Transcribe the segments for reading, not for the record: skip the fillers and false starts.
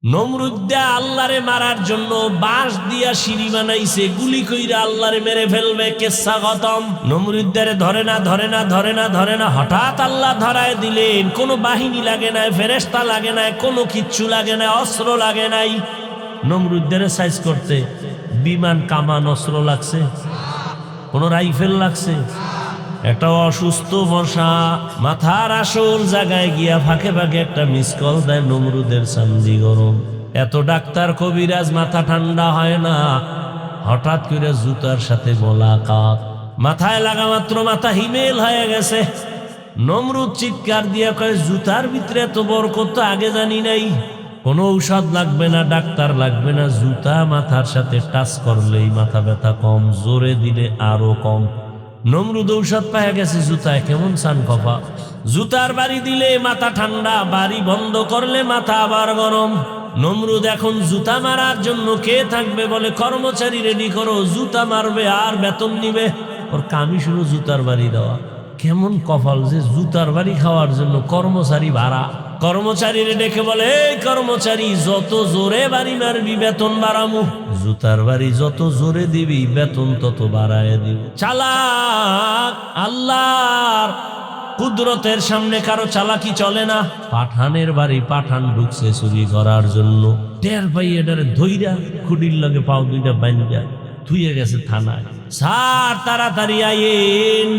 নমরুদ্দা আল্লাহরে মারার জন্য বাঁশ দিয়া সিঁড়ি বানাইছে, গুলি কইরা আল্লাহরে মেরে ফেলবে, কেসা খতম। নমরুদ্দারে ধরে না ধরে না ধরে না ধরে না, হঠাৎ আল্লাহ ধরায় দিলেন। কোনো বাহিনী লাগে নাই, ফেরেশতা লাগে নাই, কোনো কিচ্ছু লাগে নাই, অস্ত্র লাগে নাই। নমরুদ্দারে সাইজ করতে বিমান, কামান, অস্ত্র লাগছে? কোন রাইফেল লাগছে? একটা অসুস্থ বসা মাথার আসল জায়গায় গিয়া ফাঁকে ফাঁকে একটা মিস কল দেয়, নমরুদের চান্দি গরম। এত ডাক্তার কবিরাজ, মাথা ঠান্ডা হয় না। হঠাৎ করে জুতার সাথে মোলাকাত, মাথায় লাগা মাত্র মাথা হিমেল হয়ে গেছে। নমরুদ চিৎকার দিয়া কয়, জুতার ভিতরে এত বরকত তো আগে জানি নাই। কোনো ঔষধ লাগবে না, ডাক্তার লাগবে না, জুতা মাথার সাথে টাচ করলেই মাথা ব্যথা কম, জোরে দিলে আরো কম। নমরুদ ঔষধ পাওয়া গেছে জুতায়, কেমন সান কফা। জুতার বাড়ি দিলে মাথা ঠান্ডা, বাড়ি বন্ধ করলে মাথা আবার গরম। নমরুদ এখন জুতা মারার জন্য কে থাকবে বলে, কর্মচারী রেডি করো, জুতা মারবে আর বেতন নিবে। ওর কামি শুরু জুতার বাড়ি দেওয়া। কেমন কপাল যে জুতার বাড়ি খাওয়ার জন্য কর্মচারী ভাড়া। কর্মচারীরে ডেকে বলে, এই কর্মচারী, যত জোরে বাড়ি মারবি বেতন বাড়ামু। জুতার বাড়ি যত জোরে দিবি বেতন তত বাড়ায় দিব। চালাক, আল্লাহর কুদরতের সামনে কারো চালাকি চলে না। পাঠানের বাড়ি পাঠান ঢুকছে চুরি করার জন্য। টের পাই এটারে ধইরা খুঁটির লগে পাও দুইটা বাইন্দা থুয়ে গেছে থানায়। স্যার তাড়াতাড়ি আইন,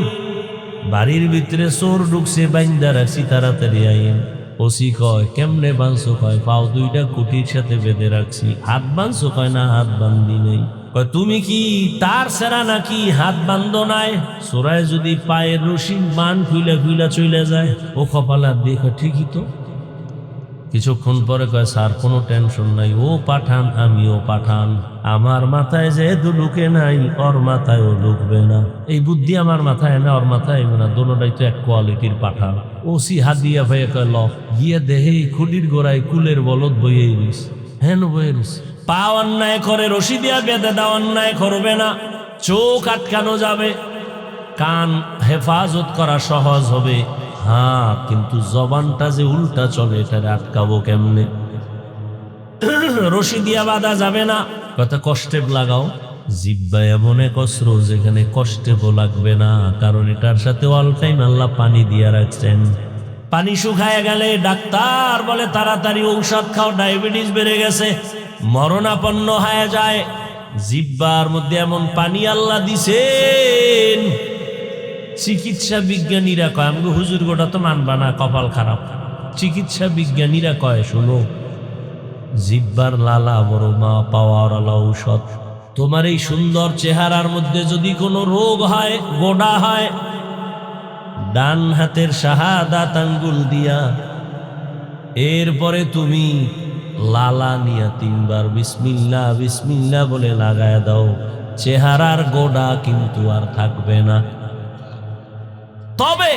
বাড়ির ভিতরে চোর ঢুকছে, বাইন্দা রাখছি, তাড়াতাড়ি আইন। ওসি কয়, কেমনে বাঁধছো? কয়, পাও দুইটা কুটির সাথে বেঁধে রাখছি। হাত বাঁধছো? কয়, না, হাত বান্ধি নেই। কয়, তুমি কি তার সেরা নাকি হাত বান্ধ নাই? চোরায় যদি পায়ের রশি বান খুইলা খুইলা চলে যায়। ও কপালা দেখো, ঠিকই তো। কিছুক্ষণ পরে কয়, স্যার কোনো টেনশন নাই, ও পাঠান আমিও পাঠান, আমার মাথায় যেহেতু ঢুকে নাই ওর মাথায়ও ঢুকবে না। এই বুদ্ধি আমার মাথায় না, ওর মাথায় না, দোনোটাই তো এক কোয়ালিটির পাঠান। ওসি হাত দিয়া ভাইয়া কয়, ল গিয়ে দেহে খুঁটির গোড়ায় কুলের বলদ বইয়ে দিস। হেন বইয়ে দিস। পা অন্যায় করে রশি দিয়া বেঁধে দাও, অন্যায় করবে না। চোখ আটকানো যাবে, কান হেফাজত করা সহজ হবে। হ্যাঁ, কিন্তু জবানটা যে উল্টা চলে, এটা আটকাবো কেমনে? রশি দিয়া বাঁধা যাবে না। কথা কষ্টে লাগাও। জিব্বা এমন এক অস্ত্র যেখানে কষ্টে লাগবে না, কারণ এটার সাথে অল টাইম আল্লাহ পানি দিয়া রাখছেন। পানি শুকায় গেলে ডাক্তার বলে, তাড়াতাড়ি ঔষধ খাও, ডায়াবেটিস বেড়ে গেছে, মরণাপন্ন হয়ে যায়। জিব্বার মধ্যে এমন পানি আল্লাহ দিছেন। চিকিৎসা বিজ্ঞানীরা কয়, আমাকে হুজুর গোটা তো মানবা না, কপাল খারাপ। চিকিৎসা বিজ্ঞানীরা কয়, শোনো, জিব্বার লালা বড় মা পাওয়ার আলা ঔষধ। তোমার এই সুন্দর চেহারার মধ্যে যদি কোনো রোগ হয়, গোডা হয়, ডান হাতের শাহাদাত আঙ্গুল দিয়া এরপরে তুমি লালা নিয়া 3 বার বিসমিল্লাহ বিসমিল্লাহ বলে লাগায় দাও, চেহারার গোডা কিন্তু আর থাকবে না। তবে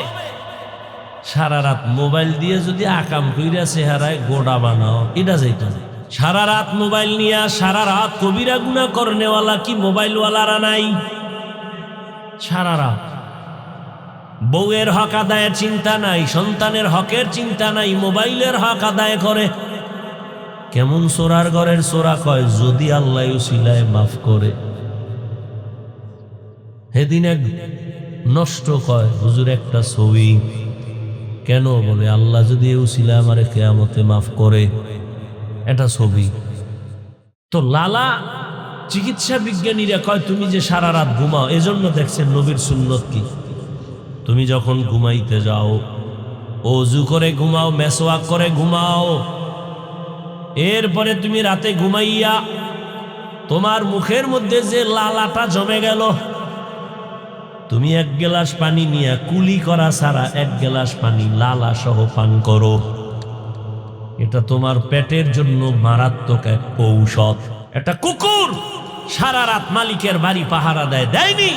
সারা রাত মোবাইল দিয়ে যদি আকাম কইরা চেহারায় গোড়া বানাও, এটা যাইতো না। সারা রাত মোবাইল নিয়ে সারা রাত কবিরা গুনাহ করনেওয়ালা কি মোবাইলওয়ালারা নাই? সারা রাত বউয়ের হক আদায়ের চিন্তা নাই, সন্তানের হকের চিন্তা নাই, মোবাইলের হক আদায় করে। কেমন চোরার ঘরের চোরা কয়, যদি আল্লাহ উসিলায় মাফ করে। সেদিন এক নষ্ট কয়, হুজুর একটা ছবি। কেন? বলে, আল্লাহ যদি উসিলা আমারে কিয়ামতে মাফ করে। এটা ছবি তো। লালা চিকিৎসা বিজ্ঞানীরা কয়, তুমি যে সারা রাত ঘুমাও, এজন্য দেখছেন নবীর সুন্নত কি, তুমি যখন ঘুমাইতে যাও ওযু করে ঘুমাও, মেসওয়াক করে ঘুমাও। এরপরে তুমি রাতে ঘুমাইয়া তোমার মুখের মধ্যে যে লালাটা জমে গেল, তুমি 1 গ্লাস পানি নিয়ে কুলি করা ছাড়া 1 গ্লাস পানি লালা সহ পান করো। এটা তোমার পেটের জন্য মারাত্মক এক ঔষধ। একটা কুকুর সারা রাত মালিকের বাড়ি পাহারা দেয়, দেয়নি?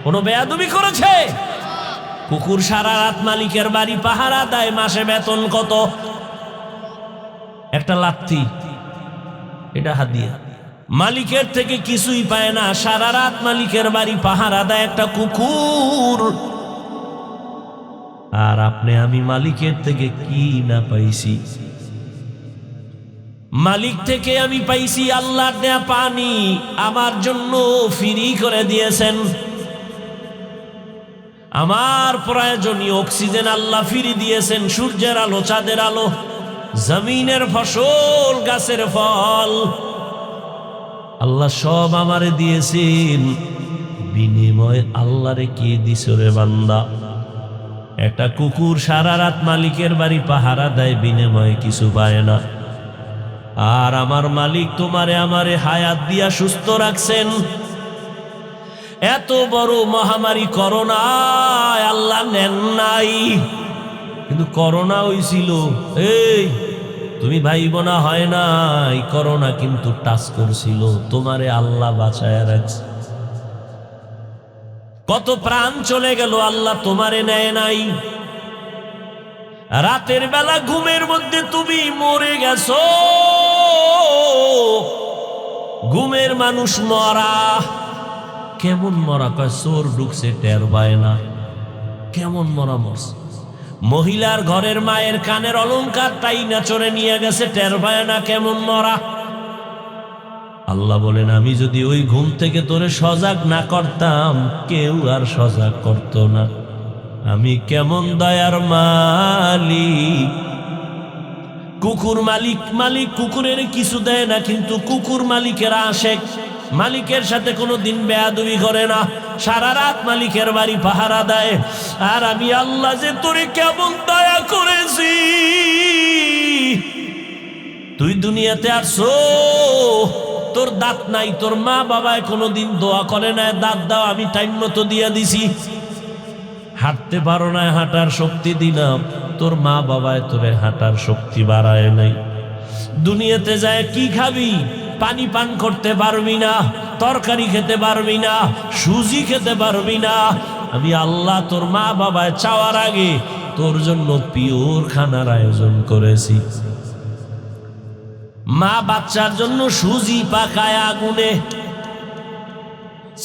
কোনো বেয়াদবি করেছে? কুকুর সারা রাত মালিকের বাড়ি পাহারা দেয়, মাসে বেতন কত? একটা লাথি, এটা হাদিয়া। মালিকের থেকে কিছুই পায় না, সারা রাত মালিকের বাড়ি পাহারা দেয় একটা কুকুর। আর আপনি আমি মালিকের থেকে কি না পাইছি? মালিক থেকে আমি পাইছি আল্লাহর দেয়া পানি আমার জন্য ফ্রি করে দিয়েছেন। আমার প্রয়োজনীয় অক্সিজেন আল্লাহ ফ্রি দিয়েছেন, সূর্যের আলো, চাঁদের আলো, জমিনের ফসল, গাছের ফল আল্লাহ সব আমারে দিয়েছেন। বিনিময় আল্লাহরে কি দিছ রে বান্দা? একটা কুকুর সারা রাত মালিকের বাড়ি পাহারা দেয়, বিনিময়ে কিছু পায় না। আর আমার মালিক তোমারে আমারে হায়াত দিয়া সুস্থ রাখছেন। এত বড় মহামারী করোনা আল্লাহ নেন নাই, কিন্তু করোনা হইছিল। এই তুমি ভাইব না হয় নাই, করোনা কিন্তু টাচ করছিল, তোমারে আল্লাহ বাঁচায় রাখছে। কত প্রাণ চলে গেল, আল্লাহ তোমারে নেয় নাই। রাতের বেলা ঘুমের মধ্যে তুমি মরে গেছো। ঘুমের মানুষ মরা। কেমন মরা? কয় চোর ঢুকছে টের পায় না। কেমন মরা মরছে? মহিলার ঘরের মায়ের কানের অলংকার টাইনা চড়ে নিয়ে গেছে, টের পায় না। কেমন মরা? আল্লাহ বলেন, আমি যদি ওই ঘুম থেকে তোরে সজাগ না করতাম, কেউ আর সজাগ করত না। আমি কেমন দয়ার মালিক। কুকুর মালিক কুকুরের কিছু দেয় না, কিন্তু কুকুর মালিকের আশেক। মালিকের সাথে কোনো দিন বেয়াদবি করে না, সারা রাত মালিকের বাড়ি পাহারা দেয়। আর আমি আল্লাহ যে তোরে কেমন দয়া করেছি। তুই দুনিয়াতে আসছো, তোর দাঁত নাই, তোর মা বাবায় কোনোদিন দোয়া করে না দাঁত দাও, আমি টাইম মতো দিয়া দিছি। হাঁটতে পারো না, হাঁটার শক্তি দিলাম, তোর মা বাবায় তোরে হাঁটার শক্তি বাড়ায় নাই। দুনিয়াতে যায় কি খাবি? পানি পান করতে পারবি না, তরকারি খেতে পারবি না, সুজি খেতে পারবি না। আমি আল্লাহ তোর মা বাবায় চাওয়ার আগে তোর জন্য পিওর খানার আয়োজন করেছি। মা বাচ্চার জন্য সুজি পাকায় আগুনে,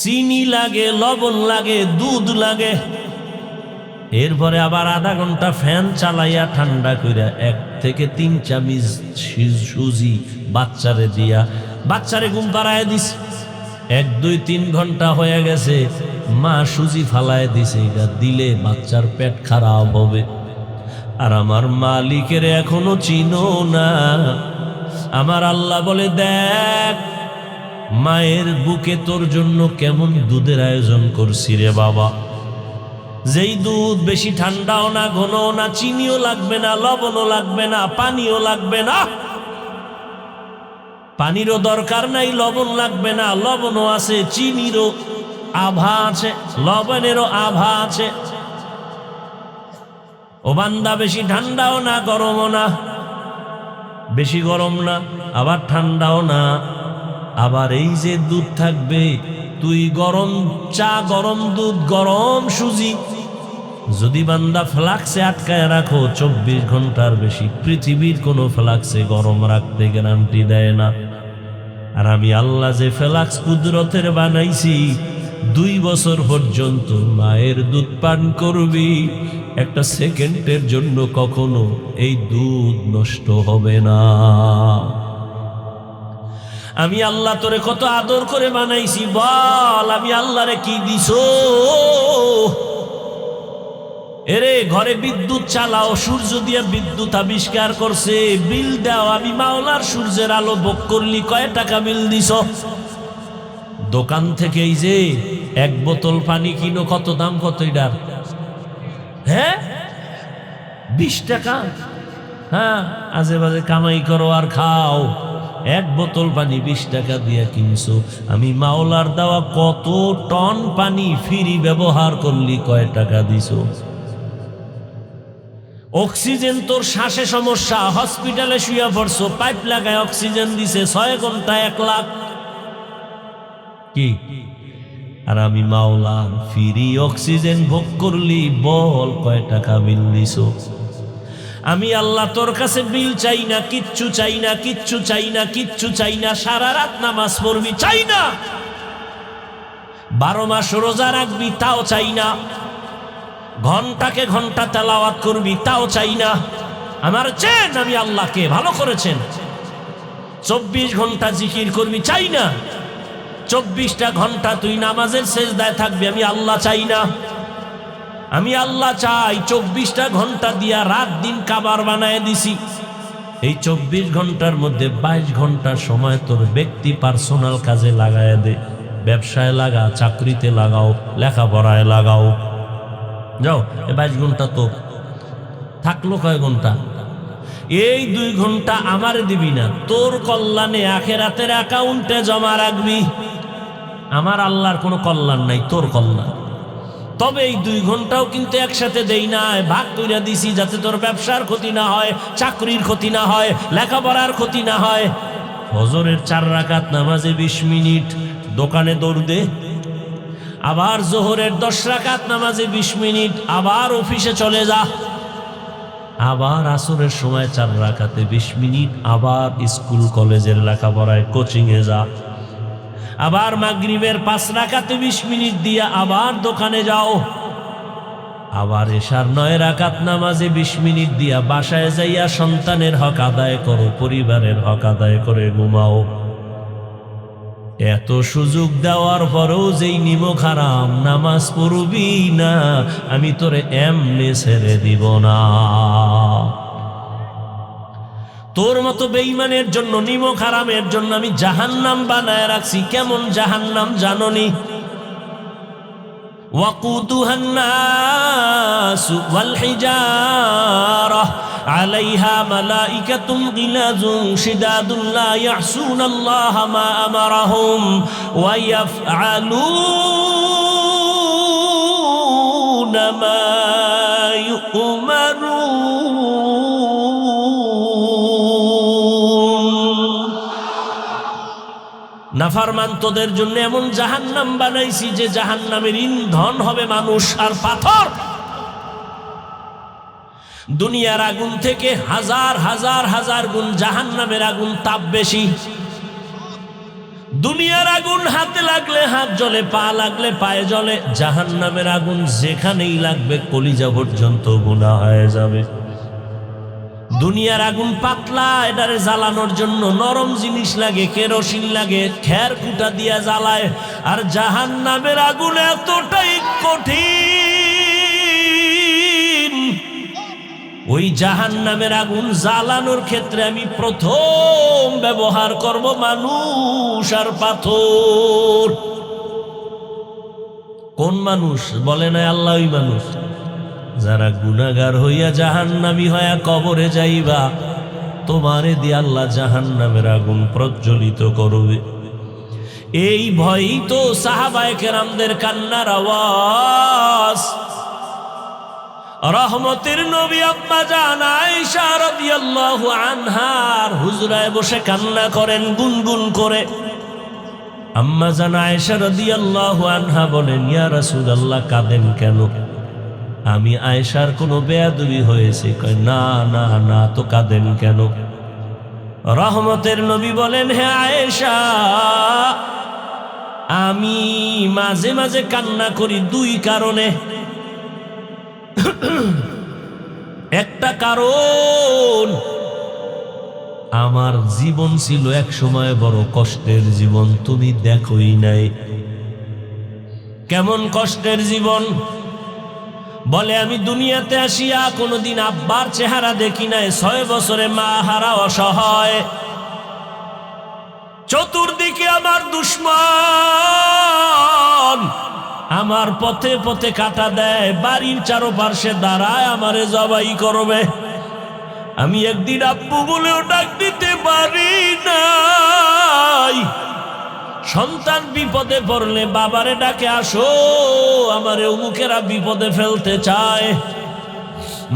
চিনি লাগে, লবণ লাগে, দুধ লাগে। এরপরে আবার আধা ঘন্টা ফ্যান চালাইয়া ঠান্ডা কইরা 1 থেকে 3 চামচ সুজি বাচ্চারে দিয়া বাচ্চারে ঘুম পাড়ায় দিস। 1, 2, 3 ঘন্টা হয়ে গেছে, মা সুজি ফালায় দিছে। এটা দিলে বাচ্চার পেট খারাপ হবে। আর আমার মালিকের এখনো চিনো না। আমার আল্লাহ বলে, দেখ মায়ের বুকে তোর জন্য কেমন দুধের আয়োজন করছি রে বাবা। যেই দুধ বেশি ঠান্ডাও না, ঘনও না, চিনিও লাগবে না, লবণও লাগবে না, পানিও লাগবে না। পানিরও দরকার নাই, লবণ লাগবে না, লবণও আছে, চিনিরও আভা আছে, লবণেরও আভা আছে। ও বান্দা, বেশি ঠান্ডাও না, গরমও না, বেশি গরম না, আবার ঠান্ডাও না। আবার এই যে দুধ থাকবে, তুই গরম চা, গরম দুধ, গরম সুজি যদি বান্দা ফ্লাক্সে আটকায় রাখো 24 ঘন্টার বেশি, পৃথিবীর কোনো ফ্লাক্সে গরম রাখতে গ্যারান্টি দেয় না। আর আমি আল্লাহ যে ফ্লাক্স কুদরতের বানাইছি, 2 বছর পর্যন্ত মায়ের দুধ পান করবি, 1 সেকেন্ডের জন্য কখনো এই দুধ নষ্ট হবে না। আমি আল্লাহ তোরে কত আদর করে বানাইছি, বল আমি আল্লাহরে কি দিছো? এরে ঘরে বিদ্যুৎ চালাও, সূর্য দিয়ে বিদ্যুৎ আবিষ্কার করছে, বিল দাও। আমি মাওলার সূর্যের আলো ভোগ করলি, কয় টাকা বিল দিছ? দোকান থেকে এই যে 1 বোতল পানি কিনো, কত দাম? কত এটার? হ্যাঁ, 20 টাকা। হ্যাঁ, আজে বাজে কামাই করো আর খাও। 1 বোতল পানি 20 টাকা দিয়ে কিনছো। আমি মাওলার দেওয়া কত টন পানি ফ্রি ব্যবহার করলি, কয় টাকা দিছো? অক্সিজেন, তোর শ্বাসে সমস্যা, হসপিটালে শুয়ে পড়ছো, পাইপ লাগায় অক্সিজেন দিছে, 6 ঘন্টা 1 লাখ কি? আর আমি মাওলার ফ্রি অক্সিজেন ভোগ করলি, বল কয় টাকা বিল দিছো? আমি আল্লাহ তোর কাছে বিল চাই না, কিচ্ছু চাই না, কিচ্ছু চাই না, কিচ্ছু চাই না। সারা রাত নামাজ পড়বি, চাই না। 12 মাস রোজা রাখবি, তাও চাই না। ঘন্টাকে ঘন্টা তেলাওয়াত করবি, তাও চাই না। আমার চেন আমি আল্লাহকে ভালো করেছেন। 24 ঘন্টা জিকির করবি, চাই না। 24টা ঘন্টা তুই নামাজের সেজদায় থাকবি, আমি আল্লাহ চাই না। আমি আল্লাহ চাই 24টা ঘন্টা দিয়া রাত দিন কাবার বানায় দিছি। এই 24 ঘন্টার মধ্যে 22 ঘন্টা সময় তোর ব্যক্তি পার্সোনাল কাজে লাগায় দে। ব্যবসায় লাগা, চাকরিতে লাগাও, লেখাপড়ায় লাগাও। যাও, এই 22 ঘন্টা তো থাকলো কয় ঘন্টা? এই 2 ঘন্টা আমারে দিবি না, তোর কল্যাণে আখিরাতের অ্যাকাউন্টে জমা রাখবি। আমার আল্লাহর কোনো কল্যাণ নাই, তোর কল্যাণ। তবে এই 2 ঘন্টাও কিন্তু একসাথে দেই না, ভাগ কইরা দিছি যাতে তোর ব্যবসার ক্ষতি না হয়, চাকরির ক্ষতি না হয়, লেখাপড়ার ক্ষতি না হয়। ফজরের 4 রাকাত নামাজে 20 মিনিট দোকানে দৌড় দে, আবার জোহরের 10 রাকাত নামাজে 20 মিনিট আবার অফিসে চলে যা, আবার আসরের সময় 4 রাকাতে 20 মিনিট আবার স্কুল কলেজের লেখাপড়ায় কোচিংয়ে যা, আবার মাগরিবের 5 রাকাতে 20 মিনিট দিয়া আবার দোকানে যাও, আবার এশার 9 রাকাত নামাজে 20 মিনিট দিয়া বাসায় যাইয়া সন্তানের হক আদায় করো, পরিবারের হক আদায় করে ঘুমাও। এত সুযোগ দেওয়ার পরেও যেই নিমক হারাম, নামাজ পড়বি না, আমি তোরে এমনি ছেড়ে দিব না। তোর মতো বেঈমানের জন্য, নিমক হারামের জন্য আমি জাহান্নাম বানায় রাখছি। কেমন জাহান্নাম জাননি? ওয়াকুদুহান নাসু ওয়াল হিজারাহ আলাইহা মালাইকাতুন গিলাযুন শিদাদুন লা ইয়াসুনাল্লাহা মা আমারাহুম ওয়া ইয়াফআলুনা মা ইউমারুন। নাফরমান তোদের জন্য এমন জাহান্নাম বানাইছি যে জাহান্নামের ইন্ধন হবে মানুষ আর পাথর। দুনিয়ার আগুন থেকে হাজার হাজার হাজার গুণ জাহান্নামের আগুন তাপ বেশি। দুনিয়ার আগুন হাতে লাগলে হাত জ্বলে, পা লাগলে পায়ে জ্বলে। জাহান্নামের আগুন যেখানেই লাগবে কলিজা পর্যন্ত গুনাহ হয়ে যাবে। দুনিয়ার আগুন পাতলা, এটারে জ্বালানোর জন্য নরম জিনিস লাগে, কেরোসিন লাগে, খের কুটা দিয়া জ্বালায়। আর জাহান্নামের আগুন এতটাই কঠিন, ওই জাহান্নামের আগুন জ্বালানোর ক্ষেত্রে আমি প্রথম ব্যবহার করব মানুষ আর পাথর। কোন মানুষ? বলে না আল্লাহ ওই মানুষ যারা গুনাহগার হইয়া জাহান্নামী হইয়া কবরে যাইবা, তোমারে দিয়ে আল্লাহ জাহান্নামের আগুন প্রজ্বলিত করবে। এই ভয়ই তো সাহাবায়ে কেরামদের কান্নার আওয়াজ। রহমতের নবী আম্মা জান আয়েশা রাদিয়াল্লাহু আনহার হুজরায় বসে কান্না করেন গুনগুন করে। আম্মা জান আয়েশা রাদিয়াল্লাহু আনহা বলেন, ইয়া রাসূলুল্লাহ কাঁদেন কেন? আমি আয়েশার কোনো বেয়াদবি হয়েছে? কয় না না না, তো কাঁদেন কেন? রহমতের নবী বলেন, হে আয়েশা, আমি মাঝে মাঝে কান্না করি 2 কারণে। একটা কারণ, আমার জীবন ছিল এক সময় বড় কষ্টের জীবন, তুমি দেখোই নাই। কেমন কষ্টের জীবন? বলে আমি দুনিয়াতে আসিয়া কোনোদিন আব্বার চেহারা দেখি নাই। 6 বছরে মা হারা অসহায়, চতুর্দিকে আমার দুশমন আমার পথে পথে কাটা দেয়, বাড়ির চারপাশে দাঁড়ায় আমারে জবাই করবে। আমি একদিন আব্বু বলেও ডাক দিতে পারি নাই। সন্তান বিপদে পড়লে বাবারে ডাকে, আসো আমারে অমুকেরা বিপদে ফেলতে চায়।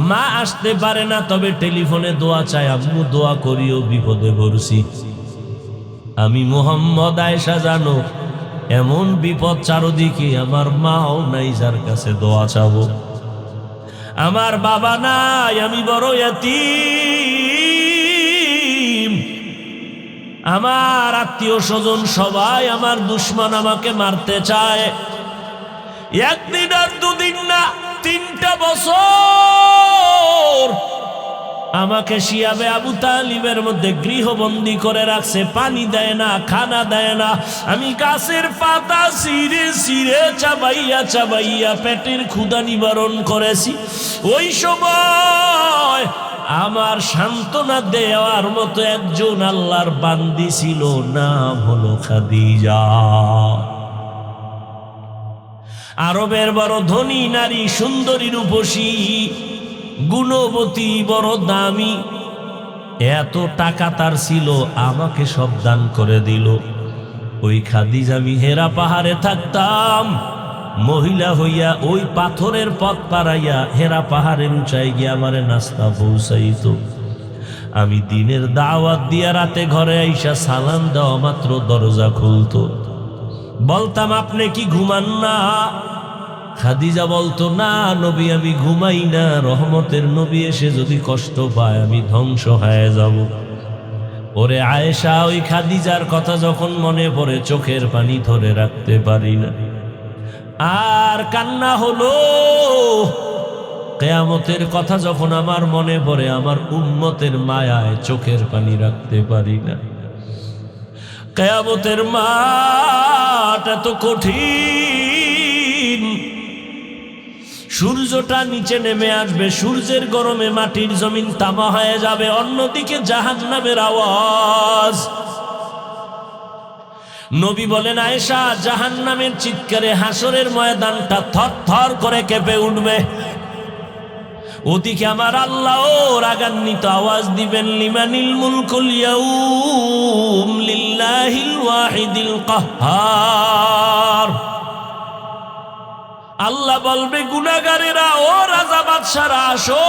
মা আসতে পারে না, তবে টেলিফোনে দোয়া চায়, আম্মু দোয়া করিও বিপদে পড়ছি। আমি মুহাম্মদ আয়েশা জানো, এমন বিপদ চারদিকে, আমার মাও নাই যার কাছে দোয়া চাবো। আমার বাবা নাই, আমি বড় ইয়াতীম। আমার আত্মীয় স্বজন সবাই আমার দুশমন, আমাকে মারতে চায়। একদিন আর 2 দিন না, 3টা বছর আমাকে শিয়াবে আবু তালিবের মধ্যে গৃহবন্দী করে রাখছে, পানি দেয় না, খানা দেয় না। আমি গাছের পাতা ছিঁড়ে ছিঁড়ে চাবাইয়া চাবাইয়া পেটের ক্ষুধা নিবারণ করেছি। ওই সময় আমার সান্ত্বনা দেওয়ার মতো একজন আল্লাহর বান্দি ছিল, নাম হলো খাদিজা। আরবের বড় ধনী নারী, সুন্দরী রূপসী, গুণবতী, বড় দামি। এত টাকা তার ছিল, আমাকে সব দান করে দিল। ওই খাদিজা, আমি হেরা পাহাড়ে থাকতাম, মহিলা হইয়া ওই পাথরের পথ পাড়াইয়া হেরা পাহাড়ের উঁচাই গিয়ে আমারে নাস্তা পৌঁছাইত। আমি দিনের দাওয়াত দিয়া রাতে ঘরে আইসা সালাম দেওয়া মাত্র দরজা খুলতো। বলতাম, আপনি কি ঘুমান না? খাদিজা বলতো, না নবী, আমি ঘুমাই না। রহমতের নবী এসে যদি কষ্ট পায় আমি ধ্বংস হয়ে যাব। ওরে আয়েশা, ওই খাদিজার কথা যখন মনে পড়ে চোখের পানি ধরে রাখতে পারি না। আর কান্না হলো। কিয়ামতের কথা যখন আমার মনে পড়ে, আমার উম্মতের মায়ায় চোখের পানি রাখতে পারি না। কিয়ামতের মাঠ এত কঠিন। সূর্যটা নিচে নেমে আসবে, সূর্যের গরমে মাটির জমিন তামা হয়ে যাবে। অন্যদিকে জাহান্নামের আওয়াজ। নবী বলেন, আয়েশা, জাহান্নামের চিৎকারে হাসরের ময়দানটা থরথর করে কেঁপে উঠবে। ওদিকে আমার আল্লাহ রাগান্বিত আওয়াজ দিবেন, লিমানিল মুলকুল ইয়াউম লিল্লাহিল ওয়াহিদিল কাহ্হার। আল্লাহ বলবে, গুনাহগারেরা, ও রাজা বাদশারা, আসো,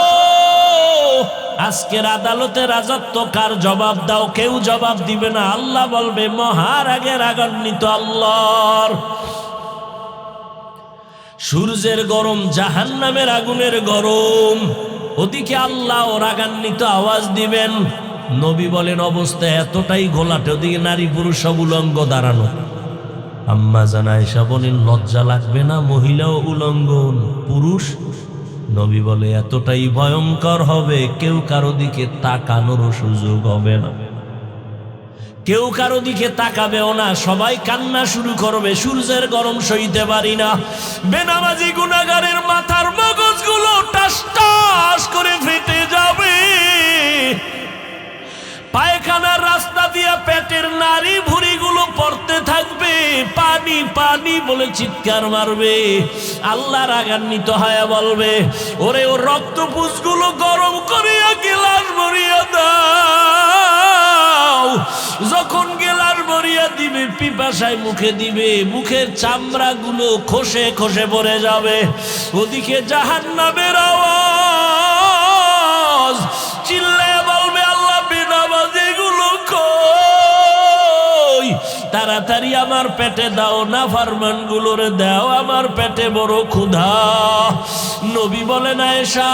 আজকের আদালতে রাজত্ব কার, জবাব দাও। কেউ জবাব দিবে না। আল্লাহ বলবে, মহারাগে রাগান্বিত আল্লাহর। সূর্যের গরম, জাহান্নামের আগুনের গরম। ওদিকে আল্লাহ রাগান্বিত আওয়াজ দিবেন। নবী বলেন, অবস্থা এতটাই ঘোলাটে, ওদিকে নারী পুরুষ সব উলঙ্গ দাঁড়ানো। আম্মা জান আয়েশা বলেন, লজ্জা লাগবে না? মহিলাও উলঙ্গন, পুরুষ। নবী বলে, এতটাই ভয়ঙ্কর হবে, কেউ কারো দিকে তাকানোরও সুযোগ হবে না। কেউ কারো দিকে তাকাবেও না, সবাই কান্না শুরু করবে। সূর্যের গরম সইতে পারি না। বেনামাজি গুনাহগারের মাথার মগজগুলো টাস টাস করে ফেটে যাবে। পায়খানার রাস্তা দিয়া পেটের নারী ভুঁড়িগুলো পড়তে থাকবে, পানি পানি বলে চিৎকার মারবে। আল্লাহ রাগান্বিত হয়ে বলবে, ওরে ও রক্তপুঞ্জগুলো গরম করিয়া গিলাস ভরিয়া দাও। যখন গিলাস ভরিয়া দিবে, পিপাসায় মুখে দিবে, মুখের চামড়াগুলো খসে খসে পড়ে যাবে। ওদিকে জাহান্নামের আওয়াজ চিল্লায় বলবে, আল্লাহ, বেনামাজিগুলো কই? তাড়াতাড়ি আমার পেটে দাও, নাফরমানগুলোরে দাও, আমার পেটে বড় ক্ষুধা। নবী বলেন, আয়েশা,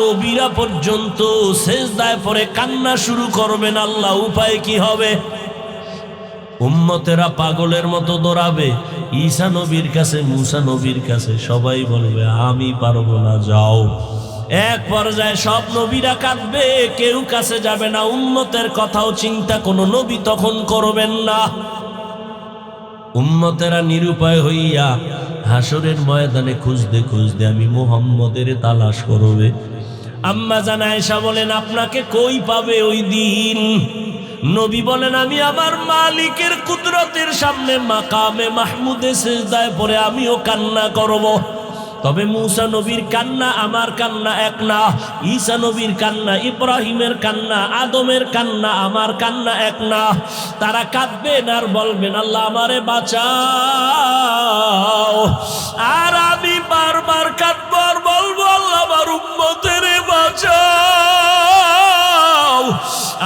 নবীরা পর্যন্ত সেজদায় পড়ে কান্না শুরু করবেন। আল্লাহ, উপায় কি হবে? উম্মতেরা পাগলের মতো দৌড়াবে ঈসা নবীর কাছে, মুসা নবীর কাছে। সবাই বলবে, আমি পারবো না, যাও। এক পর্যায়ে সব নবীরা কাঁদবে, কেউ কাছে যাবে না। উম্মতের কথাও চিন্তা কোনো নবী তখন করবেন না। উম্মতেরা নিরুপায় হইয়া হাসরের ময়দানে খুঁজতে খুঁজতে আমি মুহাম্মদের তালাশ করবে। আম্মা জান আয়েশা বলেন, আপনাকে কই পাবে ওই দিন? নবী বলেন, আমি আমার মালিকের কুদরতের সামনে মাকামে মাহমুদে সিজদায় পড়ে আমিও কান্না করব। তবে মুসা নবীর কান্না আমার কান্না এক না, ঈসা নবীর কান্না, ইব্রাহিমের কান্না, আদমের কান্না, আমার কান্না এক না। তারা কাঁদবেন আর বলবেন, আল্লাহ আমারে বাঁচাও। আর আমি বারবার কাঁদবো আর বলবো, আল্লাহ আমার উম্মতের বাঁচাও।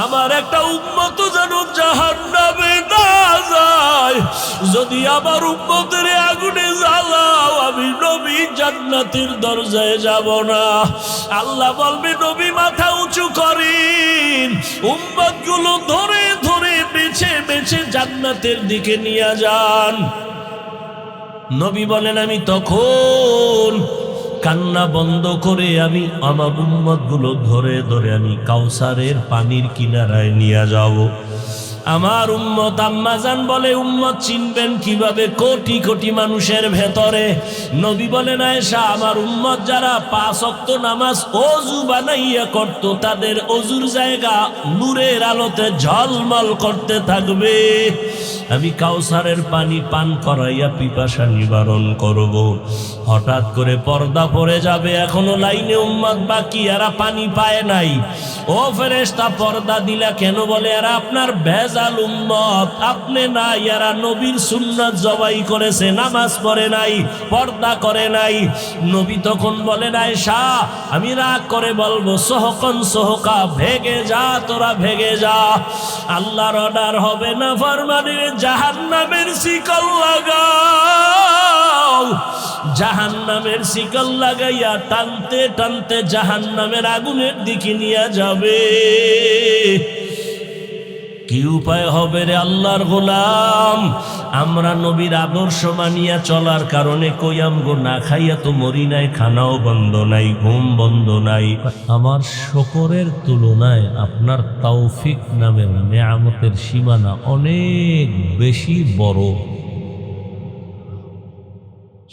আমার একটা উম্মত যেন জাহান্নামে না যায়। যদি আমার উম্মতের আগুনে জ্বালাও, আমি নবী জান্নাতের দরজায় যাব না। আল্লাহ বলবে, নবী মাথা উঁচু করেন, উম্মতগুলো ধরে ধরে বেছে বেছে জান্নাতের দিকে নিয়ে যান। নবী বলেন, আমি তখন কান্না বন্ধ করে আমি আমার উম্মতগুলো ধরে ধরে আমি কাউসারের পানির কিনারায় নিয়ে যাব। আমার উম্মত আম্মাজান বলে, উম্মত চিনবেন কিভাবে? কোটি কোটি মানুষের ভেতরে নবী বলেন, আয়েশা আমার উম্মত যারা 5 ওয়াক্ত নামাজ ওযু বানাইয়া করত, তাদের ওযুর জায়গা নূরের আলোতে ঝলমল করতে থাকবে। আমি কাউসারের পানি পান করাইয়া পিপাসা নিবারণ করব। হঠাৎ করে পর্দা পড়ে যাবে, এখনো লাইনে উম্মত বাকি, এরা পানি পায় নাই। ও ফেরেশতা পর্দা দিলা কেন? বলে এরা আপনার ভেজাল উম্মত, আপনি নাই, এরা নবীর সুন্নাত জবাই করেছে, নামাজ পড়ে নাই, পর্দা করে নাই। নবী তখন বলেন, আয়েশা আমি রাগ করে বলবো, সোহকন সোহকা, ভেগে যা তোরা, ভেগে যা। আল্লাহর অর্ডার হবে না ফরমানের জাহান্নামের শিকল লাগাও। জাহান্নামের শিকল লাগাইয়া টানতে টানতে জাহান্নামের আগুনের দিকে নিয়ে যাবে। কি উপায় হবে রে আল্লাহর গোলাম? আমরা নবীর আদর্শ মানিয়া চলার কারণে কইয়াম গো, না খাইয়া তো মরি নাই, খানাও বন্ধ নাই, ঘুম বন্ধ নাই। আমার শুকরের তুলনায় আপনার তৌফিক নামের নেয়ামতের সীমানা অনেক বেশি বড়।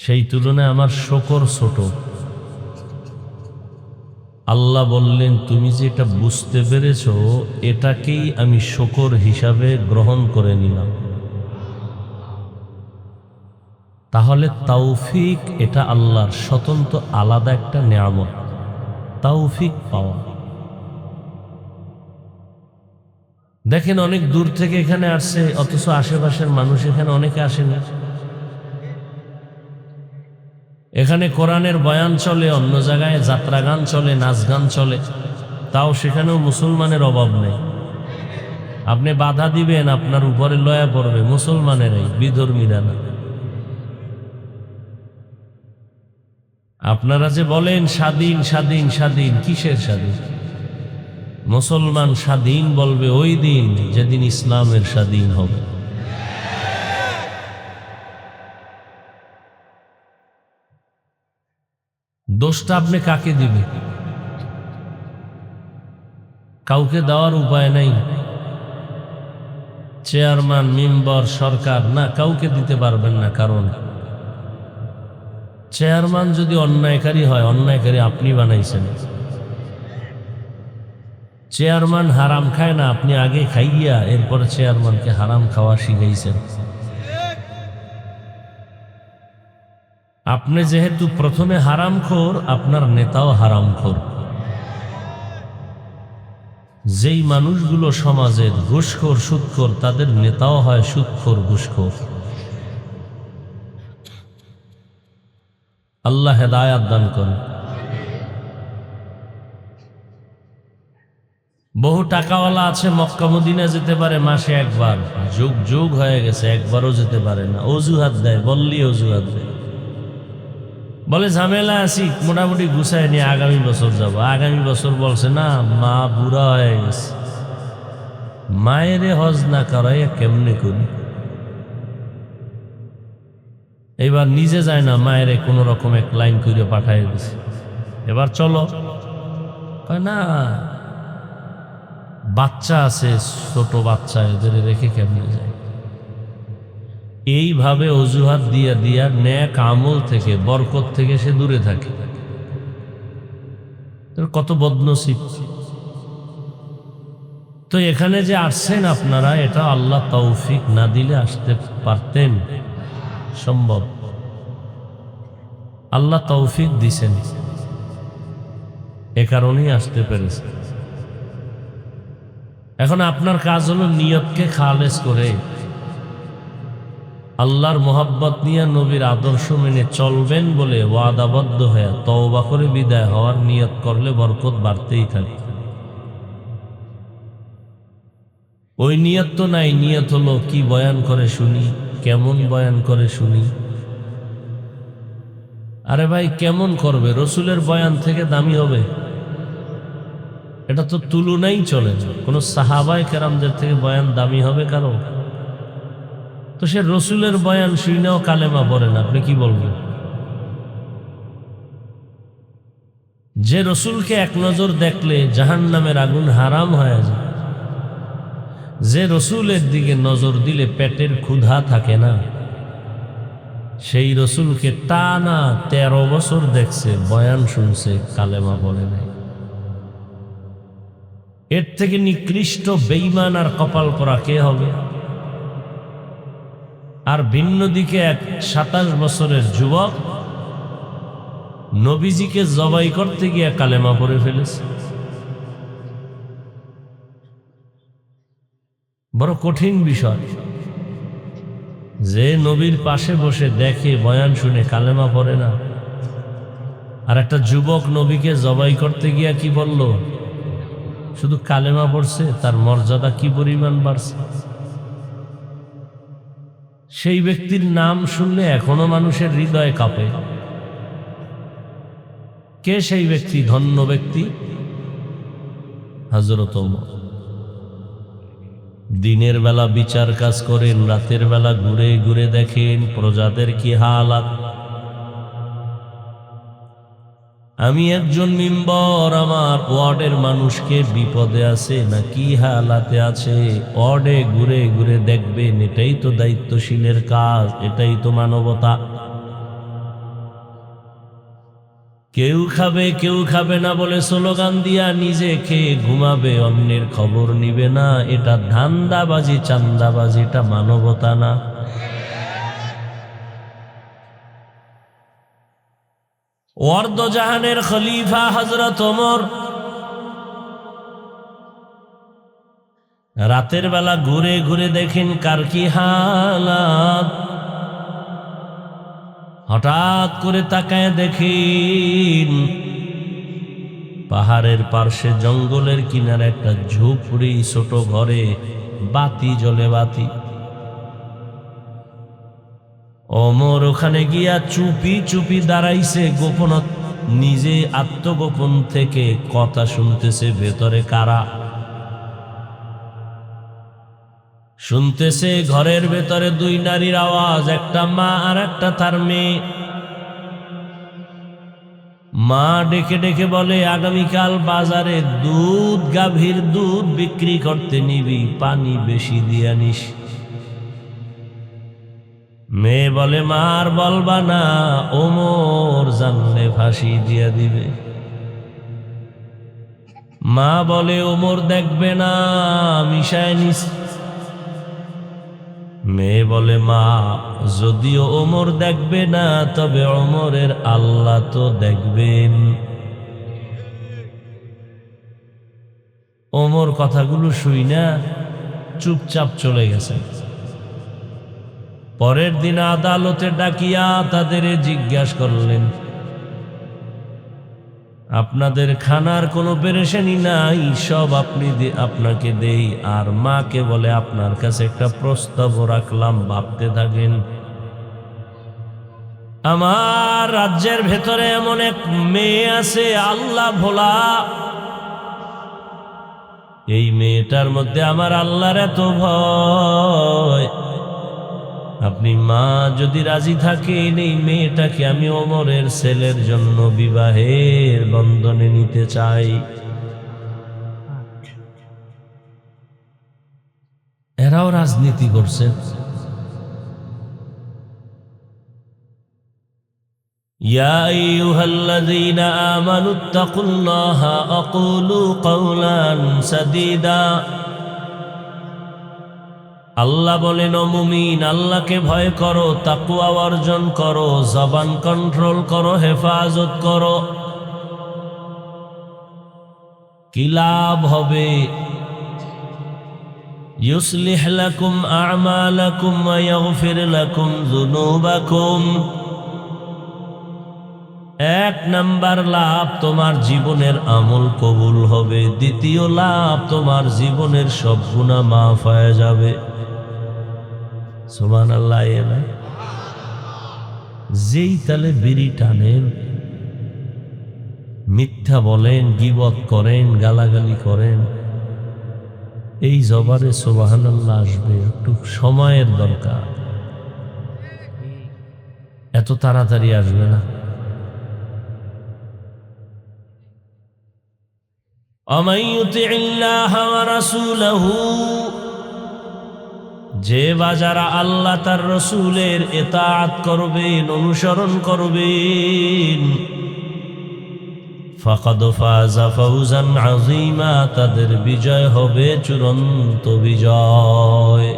সেই তুলনায় আমার শুকর ছোট। আল্লাহ বললেন, তুমি যে এটা বুঝতে পেরেছ, এটাকেই আমি শুকর হিসাবে গ্রহণ করে নিলাম। তাহলে তৌফিক এটা আল্লাহর স্বতন্ত্র আলাদা একটা নেয়ামত, তৌফিক পাওয়া। দেখেন অনেক দূর থেকে এখানে আসছে, অথচ আশেপাশের মানুষ এখানে অনেকে আসেনি। এখানে কোরআনের বয়ান চলে, অন্য জায়গায় যাত্রা গান চলে, নাচ গান চলে, তাও সেখানেও মুসলমানের অভাব নেই। আপনি বাধা দিবেন, আপনার উপরে লয়া পড়বে, মুসলমানেরাই, বিধর্মীরা না। আপনারা যে বলেন স্বাধীন স্বাধীন স্বাধীন, কিসের স্বাধীন? মুসলমান স্বাধীন বলবে ওই দিন যেদিন ইসলামের স্বাধীন হবে। দোষটা আপনি কাকে দিবে? কাউকে দেওয়ার উপায় নাই। চেয়ারম্যান, মেম্বার, সরকার, না, কাউকে দিতে পারবেন না। কারণ চেয়ারম্যান যদি অন্যায়কারী হয়, অন্যায়কারী আপনি বানাইছেন। চেয়ারম্যান হারাম খায় না, আপনি আগে খাইয়া এরপরে চেয়ারম্যানকে হারাম খাওয়া শিখাইছেন। আপনি যেহেতু প্রথমে হারামখোর, আপনার নেতাও হারামখোর। যেই মানুষগুলো সমাজের ঘুষখোর, সুদখোর, তাদের নেতাও হয় সুদখোর, ঘুষখোর। আল্লাহ হেদায়াত দান করেন। বহু টাকাওয়ালা আছে, মক্কা মদিনা যেতে পারে মাসে একবার, যুগ যুগ হয়ে গেছে একবারও যেতে পারে না। অজুহাত দেয়, বললি অজুহাত দেয়, বলে ঝামেলা আছি, মোটামুটি গুছায় নিয়ে আগামী বছর যাব। আগামী বছর বলছে না, মা বুড়া হয়ে গেছে, মায়েরে হজ না করাইয়া কেমনে করি? এবার নিজে যায় না, মায়েরে কোন রকম এক লাইন করে পাঠায় দিছে, এবার চলো। না, বাচ্চা আছে, ছোট বাচ্চা, এদের রেখে কেমনে যায়? এইভাবে অজুহাত দিয়া দিয়া নেক আমল থেকে, বরকত থেকে সে দূরে থাকে। কত বদনসিব। তো এখানে যে আসছেন আপনারা, এটা আল্লাহ তৌফিক না দিলে আসতে পারতেন? সম্ভব। আল্লাহ তৌফিক দিছেন, এ কারণেই আসতে পেরেছে। এখন আপনার কাজ হলো নিয়তকে খালেস করে আল্লাহর মোহাব্বত নিয়ে, নবীর আদর্শ মেনে চলবেন বলে ওয়াদাবদ্ধ হয়ে তওবা করে বিদায় হওয়ার নিয়ত করলে বরকত বাড়তেই থাকে। ওই নিয়ত তো নাই। নিয়ত হলো কি বয়ান করে শুনি, কেমন বয়ান করে শুনি। আরে ভাই, কেমন করবে? রসুলের বয়ান থেকে দামি হবে? এটা তো তুলনাই চলে না। কোন সাহাবায়ে কেরামদের থেকে বয়ান দামি হবে কারো? তো সে রসুলের বয়ান শুনেও কালেমা পড়ে না, আপনি কি বলবেন? যে রসুলকে এক নজর দেখলে জাহান্নামের আগুন হারাম হয়ে যায়, যে রসুলের দিকে নজর দিলে পেটের ক্ষুধা থাকে না, সেই রসুলকে টানা 13 বছর দেখছে, বয়ান শুনছে, কালেমা বলে নাই। এর থেকে নিকৃষ্ট বেঈমান আর কপাল পরা কে হবে? আর ভিন্ন দিকে এক 27 বছরের যুবক নবীজিকে জবাই করতে গিয়ে কালেমা পড়ে ফেলেছে। বড় কঠিন বিষয়। যে নবীর পাশে বসে দেখে, বয়ান শুনে, কালেমা পড়ে না, আর একটা যুবক নবীকে জবাই করতে গিয়া কি বলল? শুধু কালেমা পড়ছে, তার মর্যাদা কি পরিমাণ বাড়ছে। সেই ব্যক্তির নাম শুনলে এখনো মানুষের হৃদয় কাঁপে। কে সেই ব্যক্তি? ধন্য ব্যক্তি হযরত ওমর। দিনের বেলা বিচার কাজ করেন, রাতের বেলা ঘুরে ঘুরে দেখেন প্রজাদের কি হালাত। আমি একজন মেম্বার, আমার ওয়ার্ডের মানুষকে বিপদে আছে না কি হালাতে আছে, ওয়ার্ডে ঘুরে ঘুরে দেখবেন। এটাই তো দায়িত্বশীলের কাজ, এটাই তো মানবতা। কেউ খাবে কেউ খাবে না বলে স্লোগান দিয়া নিজে খেয়ে ঘুমাবে, অন্যের খবর নিবে না। এটা ধান্দাবাজি, চান্দাবাজি, এটা মানবতা না। ওয়ার্দজাহানের খলিফা হযরত ওমর রাতের বেলা ঘুরে ঘুরে দেখেন কার কি হালাত। হঠাৎ করে তাকায় দেখেন পাহাড়ের পার্শ্বে জঙ্গলের কিনারে একটা ঝুপড়ি, ছোট ঘরে বাতি জ্বলে, বাতি। ওমর ওখানে গিয়া চুপি চুপি দাঁড়াইছে, গোপন, নিজে আত্মগোপন থেকে কথা শুনতেছে। ভেতরে কারা শুনতেছে? ঘরের ভেতরে 2 নারীর আওয়াজ, একটা মা আর একটা তার মেয়ে। মা ডেকে ডেকে বলে, আগামীকাল বাজারে দুধ, গাভীর দুধ বিক্রি করতে নিবি, পানি বেশি দিয়া নিস। মেয়ে বলে, মা আর বলবা না, ওমর জানলে ফাঁসি দিয়া দিবে। মা বলে, ওমর দেখবে না, মিশায় নিস। মেয়ে বলে, মা যদিও ওমর দেখবে না, তবে ওমরের আল্লাহ তো দেখবেন। ওমর কথাগুলো শুই না চুপচাপ চলে গেছে। পরের দিন আদালতে ডাকিয়া তাদের জিজ্ঞাসা করলেন, আপনাদের খানার কোনো পেরেশানি নাই, সব আপনাকে দেই। আর মাকে বলে, আপনার কাছে একটা প্রস্তাব রাখলাম, ভাবতে থাকেন। আমার রাজ্যের ভেতরে এমন এক মেয়ে আছে, আল্লাহ ভোলা। এই মেয়েটার মধ্যে আমার আল্লাহর এত ভয়, আপনি মা যদি রাজি থাকেন, এই মেয়েটাকে আমি ওমরের ছেলের জন্য বিবাহের বন্ধনে নিতে চাই। এরাও রাজনীতি করছেন। ইয়া আইয়ুহাল্লাযীনা আমানুত্তাকুল্লাহা আকুলু কাওলান সাদীদা। আল্লাহ বলেন, ও মুমিন, আল্লাহকে ভয় করো, তাকওয়া অর্জন করো, জবান কন্ট্রোল করো, হেফাজত করো। কি লাভ হবে? ইউসলিহ লাকুম আ'মালাকুম ওয়া ইয়াগফির লাকুম যুনুবাকুম। 1 নাম্বার লাভ, তোমার জীবনের আমল কবুল হবে। দ্বিতীয় লাভ, তোমার জীবনের সব গুনাহ মাফ হয়ে যাবে। সুবহানাল্লাহ। যেই তালে বিড়ি টানেন, মিথ্যা বলেন, গীবত করেন, গালাগালি করেন, এই জবানে সুবহানাল্লাহ আসবে, একটু সময়ের দরকার, এত তাড়াতাড়ি আসবে না। ومن يطع الله ورسوله যে বাজারা আল্লাহ তার রাসূলের ইতাআত করবেন, অনুসরণ করবেন, ফাকাদ ফাযা ফাওজান আযীমা, তাদের বিজয় হবে চূড়ান্ত বিজয়।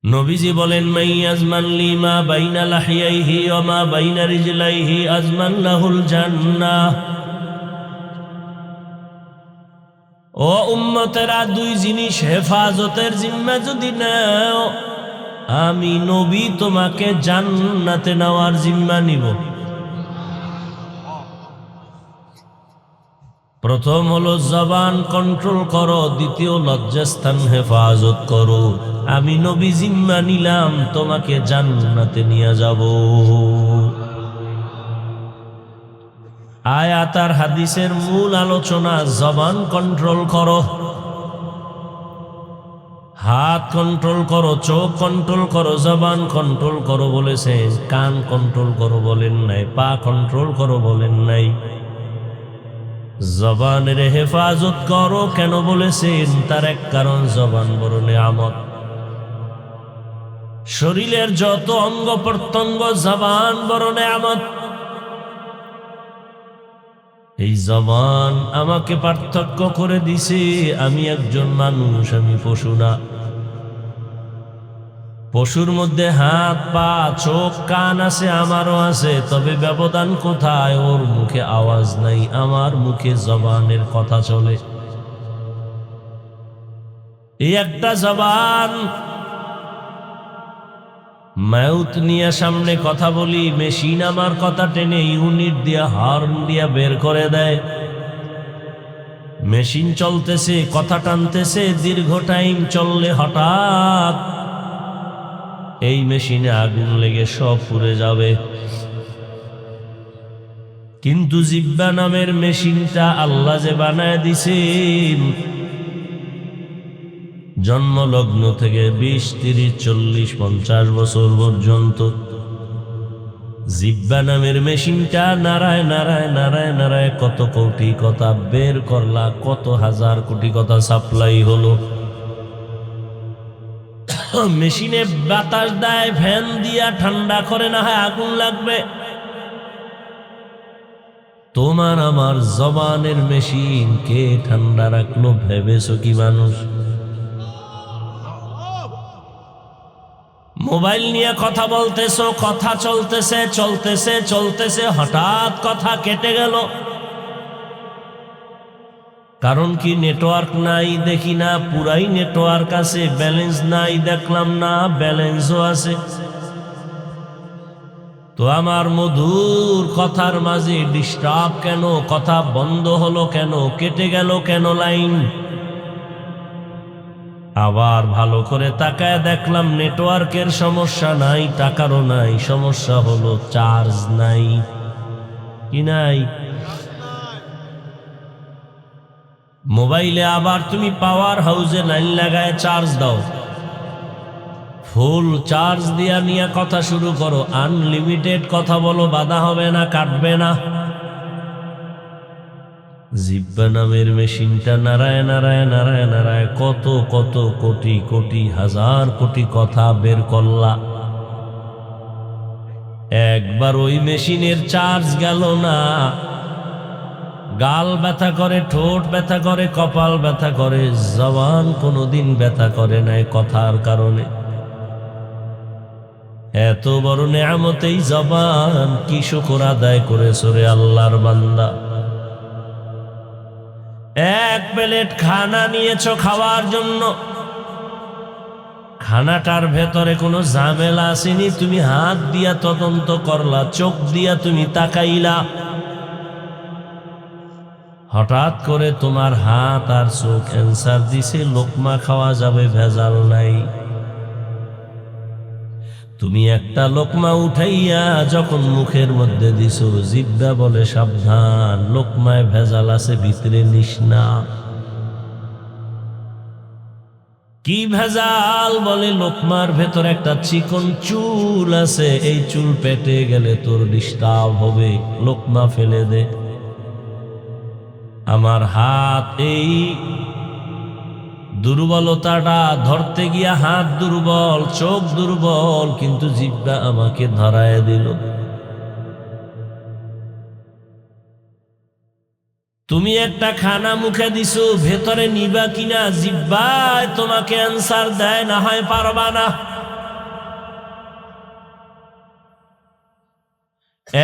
নবীজি বলেন, মাইয়াজমান লিমা বাইনা লাহিয়াইহি ওয়া মা বাইনা রিজলাইহি আজমান লাহুল জান্নাহ। ও উম্মতেরা, দুই জিনিস হেফাজতের জিম্মা যদি নাও, আমি নবী তোমাকে জান্নাতে নেওয়ার জিম্মা নিব। প্রথম হলো জবান কন্ট্রোল করো, দ্বিতীয় লজ্জাস্থান হেফাজত করো। আমি নবী জিম্মা নিলাম, তোমাকে জান্নাতে নিয়ে যাব। আয়াত আর হাদিসের মূল আলোচনা, জবান কন্ট্রোল করো, হাত কন্ট্রোল করো, চোখ কন্ট্রোল করো, জবান কন্ট্রোল করো বলেছেন, কান কন্ট্রোল করো বলেন নাই, পা কন্ট্রোল করো বলেন নাই। জবানের হেফাজত করো কেন বলেছেন? তার এক কারণ, জবান বড় নেয়ামত। শরীরের যত অঙ্গ প্রত্যঙ্গ, জবান বড় নেয়ামত। এই জবান আমাকে পার্থক্য করে দিছে, আমি একজন মানুষ, আমি পশু না। পশুর মধ্যে হাত, পা, চোখ, কান আছে, আমারও আছে, তবে ব্যবধান কোথায়? ওর মুখে আওয়াজ নাই, আমার মুখে জবানের কথা চলে। এই একটা জবান, মাউথ নিয়ে সামনে কথা বলি, মেশিন আমার কথা টেনে ইউনিট দিয়া, হর্ন দিয়া বের করে দেয়। মেশিন চলতেছে, কথা টানতেছে, দীর্ঘ টাইম চললে হঠাৎ এই মেশিনে আগুন লেগে সব পুড়ে যাবে। কিন্তু জিহ্বা নামের মেশিনটা আল্লাহ যে বানায় দিছেন, জন্মলগ্ন থেকে 20, 30, 40, 50 বছর পর্যন্ত জিহ্বা নামের মেশিনটা নাড়ায় নাড়ায় নাড়ায় নাড়ায় কত কোটি কথা বের করলা, কত হাজার কোটি কথা সাপ্লাই হলো। মেশিনে বাতাস দেয়, ফ্যান দিয়া ঠান্ডা করে, না হয় আগুন লাগবে। তোমার আমার জবানের মেশিন কে ঠান্ডা রাখলো ভেবেছো কি মানুষ? মোবাইল নিয়ে কথা বলতেছো, কথা চলতেছে চলতেছে চলতেছে, হঠাৎ কথা কেটে গেল। কারণ কি? নেটওয়ার্ক নাই, দেখি না, পুরাই নেটওয়ার্ক আছে। ব্যালেন্স নাই, দেখলাম না, ব্যালেন্সও আছে। তো আমার মধুর কথার মাঝে ডিস্টার্ব কেন? কথা বন্ধ হলো কেন? কেটে গেল কেন লাইন? আবার ভালো করে তাকায় দেখলাম নেটওয়ার্কের সমস্যা নাই, টাকারও নাই, সমস্যা হলো চার্জ নাই। কি নাই? মোবাইলে আবার তুমি পাওয়ার হাউসে লাইন লাগায় চার্জ দাও, ফুল চার্জ দিয়া নিয়ে কথা শুরু করো, আনলিমিটেড কথা বলো, বাধা হবে না, কাটবে না। জিহ্বা নামের মেশিনটা নাড়ায় নাড়ায় নাড়ায় নাড়ায় কত কত কোটি কোটি হাজার কোটি কথা বের করলা। একবার ওই মেশিনের চার্জ গেল না, গাল ব্যথা করে, ঠোঁট ব্যথা করে, কপাল ব্যথা করে, জবান কোনোদিন ব্যথা করে নাই কথার কারণে। এত বড় নেয়ামত এই জবান, কি শুকর আদায় করেছো রে আল্লাহর বান্দা। এক প্লেট খানা নিয়েছো খাওয়ার জন্য, খানাটার ভেতরে কোনো ঝামেলা আসেনি, তুমি হাত দিয়া তদন্ত করলা, চোখ দিয়া তুমি তাকাইলা, হঠাৎ করে তোমার হাত আর চোখ অ্যান্সার দিছে লোকমা খাওয়া যাবে, ভেজাল নাই। তুমি একটা লোকমা উঠাইয়া যখন মুখের মধ্যে দিছো, জিহ্বা বলে সাবধান, লোকমায় ভেজাল আছে, ভিতরে নিস না। কি ভেজাল? বলে লোকমার ভেতর একটা চিকন চুল আছে, এই চুল পেটে গেলে তোর ডিস্টার্ব হবে, লোকমা ফেলে দে। আমার হাত এই দুর্বলতাটা ধরতে গিয়া হাত দুর্বল, চোখ দুর্বল, কিন্তু জিহ্বা আমাকে ধরায় দিল। তুমি একটা খানা মুখে দিছো, ভেতরে নিবা কিনা জিহ্বায় তোমাকে অ্যান্সার দেয়, না হয় পারবা না।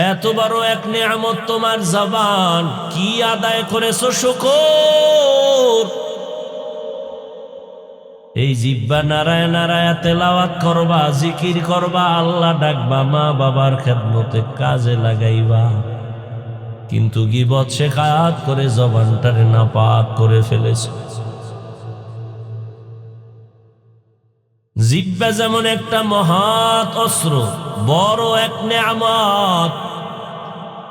এত বড় এক নেয়ামত তোমার জবান, কি আদায় করেছো শুকর? এই জিহ্বা নারায় নারায় তেলাওয়াত করবা, জিকির করবা, আল্লাহ ডাকবা, মা বাবার খেদমতে কাজে লাগাইবা, কিন্তু গীবত শেখায়াত করে জবানটারে নাপাক করে ফেলেছে। জিহ্বা যেমন একটা মহৎ অস্ত্র, বড় এক নেয়ামত,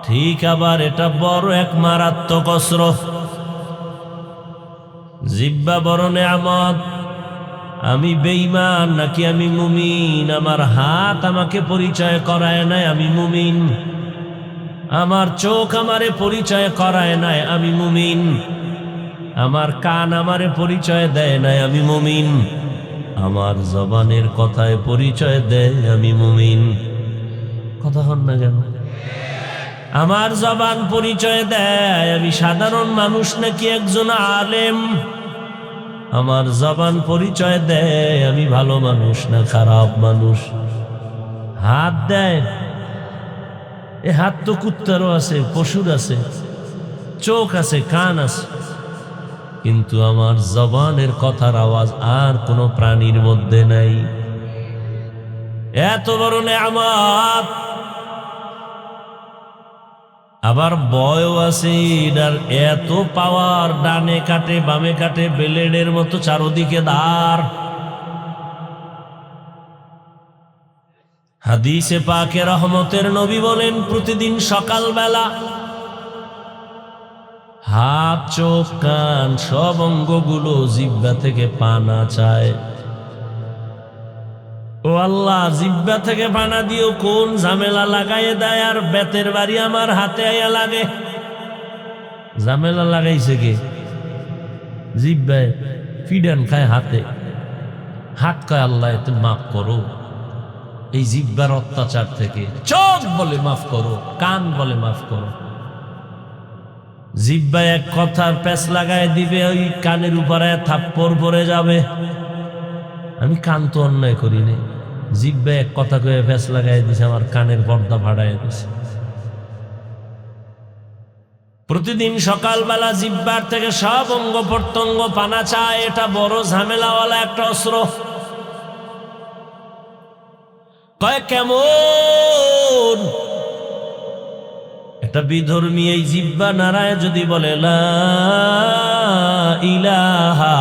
ঠিক আবার এটা বড় এক মারাত্মক অস্ত্র। জিহ্বা বড় নেয়ামত। আমি বেঈমান নাকি আমি মুমিন? আমার হাত আমাকে পরিচয় করায় নাই আমি মুমিন, আমার চোখ আমারে পরিচয় করায় নাই আমি মুমিন, আমার কান আমারে পরিচয় দেয় নাই আমি মুমিন, আমার জবানের কথায় পরিচয় দেয় আমি মুমিন। কথা হন না কেন? আমার জবান পরিচয় দেয় আমি সাধারণ মানুষ নাকি একজন আলেম, আমার জবান পরিচয় দেয় আমি ভালো মানুষ না খারাপ মানুষ। হাত দেয়, এ হাত তো কুত্তারও আছে, পশুর আছে, চোখ আছে, কান আছে, কিন্তু আমার জবানের কথার আওয়াজ আর কোনো প্রাণীর মধ্যে নাই। এত বড় নেয়ামত, আবার বয়ও আছে এটার, এত পাওয়ার, ডানে কাটে বামে কাটে ব্লেডের মতো চারদিকে ধার। হাদিসে পাকে রহমতের নবী বলেন, প্রতিদিন সকালবেলা হাত, চোখ, কান সব অঙ্গগুলো জিহ্বা থেকে পানা চায়। ও আল্লাহ, জিহ্বা থেকে পানা দিও, কোন ঝামেলা লাগাইয়ে দেয়, আর বেতের বাড়ি আমার হাতে আইয়া লাগে। ঝামেলা লাগাইছে কে? জিহ্বায় ফিডান খায় হাতে, হাত কয় আল্লাহ এতে মাফ করো এই জিহ্বার অত্যাচার থেকে। চোখ বলে মাফ করো, কান বলে মাফ করো। জিহ্বায় এক কথার প্যাঁচ লাগায় দিবে, ওই কানের উপরে থাপ্পড় পড়ে যাবে। আমি কান তো অন্যায় করি নাই, জিহ্বায় এক কথা কয়ে প্যাঁচ লাগাই দিছে, আমার কানের পর্দা ফাড়াই দিছে। প্রতিদিন সকালবেলা জিহ্বার থেকে সব অঙ্গ প্রত্যঙ্গ পানা চায়, এটা বড় ঝামেলাওয়ালা একটা অস্ত্র। কয় কেমন? একটা বিধর্মী এই জিহ্বা নারায় যদি বলে লা ইলাহা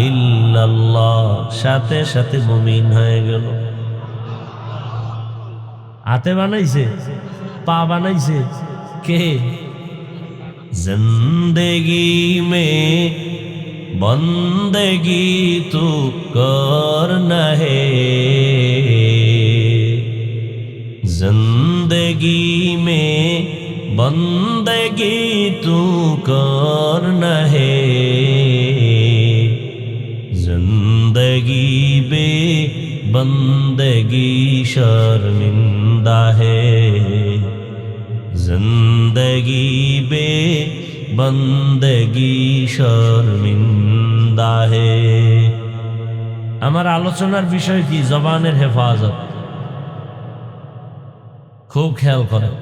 ইল্লাল্লাহ, সাথে সাথে মুমিন হয়ে গেল। হাতে বানাইছে, পা বানাইছে কে? জিন্দেগি মে বন্দেগি তু করনা হে, जिंदगी में बंदगी तू करना है, जिंदगी बे बंदगी शर्मिंदा है, जिंदगी बे बंदगी शर्मिंदा है। আমার আলোচনার বিষয় কি? জবানের হেফাজত। খুব খেয়াল করেন,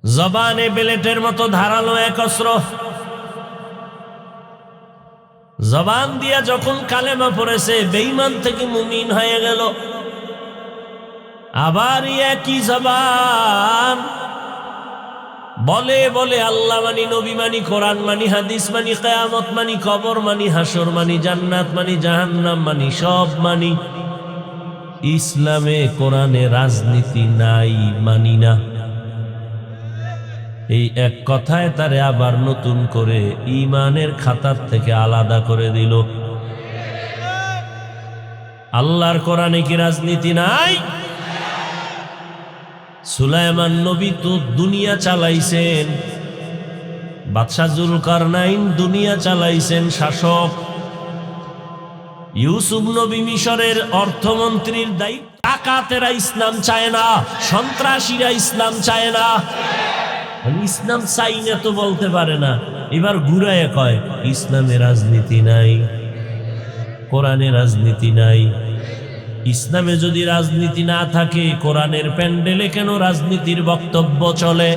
জবানে বেলেটের মতো ধারালো এক অস্ত্র। জবান দিয়া যখন কালেমা পড়েছে, বেঈমান থেকে মুমিন হয়ে গেল। আবার একই জবান বলে বলে আল্লাহ মানি, নবী মানি, কোরআন মানি, হাদিস মানি, কিয়ামত মানি, কবর মানি, হাসর মানি, জান্নাত মানি, জাহান্নাম মানি, সব মানি। ইসলামে কোরআনে রাজনীতি নাই, মানি না। এই এক কথায় তারে আবার নতুন করে ঈমানের খাতার থেকে আলাদা করে দিল। আল্লাহর কোরআনে কি রাজনীতি নাই? সুলাইমান নবী তো দুনিয়া চালাইছেন, বাদশাহ জুলকারনাইন দুনিয়া চালাইছেন শাসক, ইউসুফ নবী মিশরের অর্থমন্ত্রীর দায়িত্ব। ডাকাতেরা ইসলাম চায় না, সন্ত্রাসীরা ইসলাম চায় না। ইসলাম চাই না তো বলতে পারে না, এবার ঘুরায় কয় ইসলামে রাজনীতি নাই, কোরআনে রাজনীতি নাই। ইসলামে যদি রাজনীতি না থাকে, কোরআনের প্যান্ডেলে কেন রাজনীতির বক্তব্য চলে?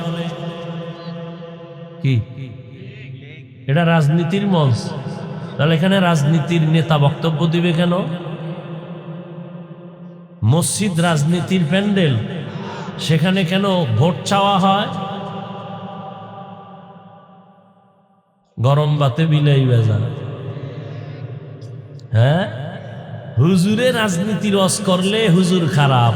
কি এটা রাজনীতির মঞ্চ? তাহলে এখানে রাজনীতির নেতা বক্তব্য দিবে কেন? মসজিদ রাজনীতির প্যান্ডেল, সেখানে কেন ভোট চাওয়া হয়? গরম ভাতে বিলাই ভেজা। হ্যাঁ, হুজুরে রাজনীতি রস করলে হুজুর খারাপ,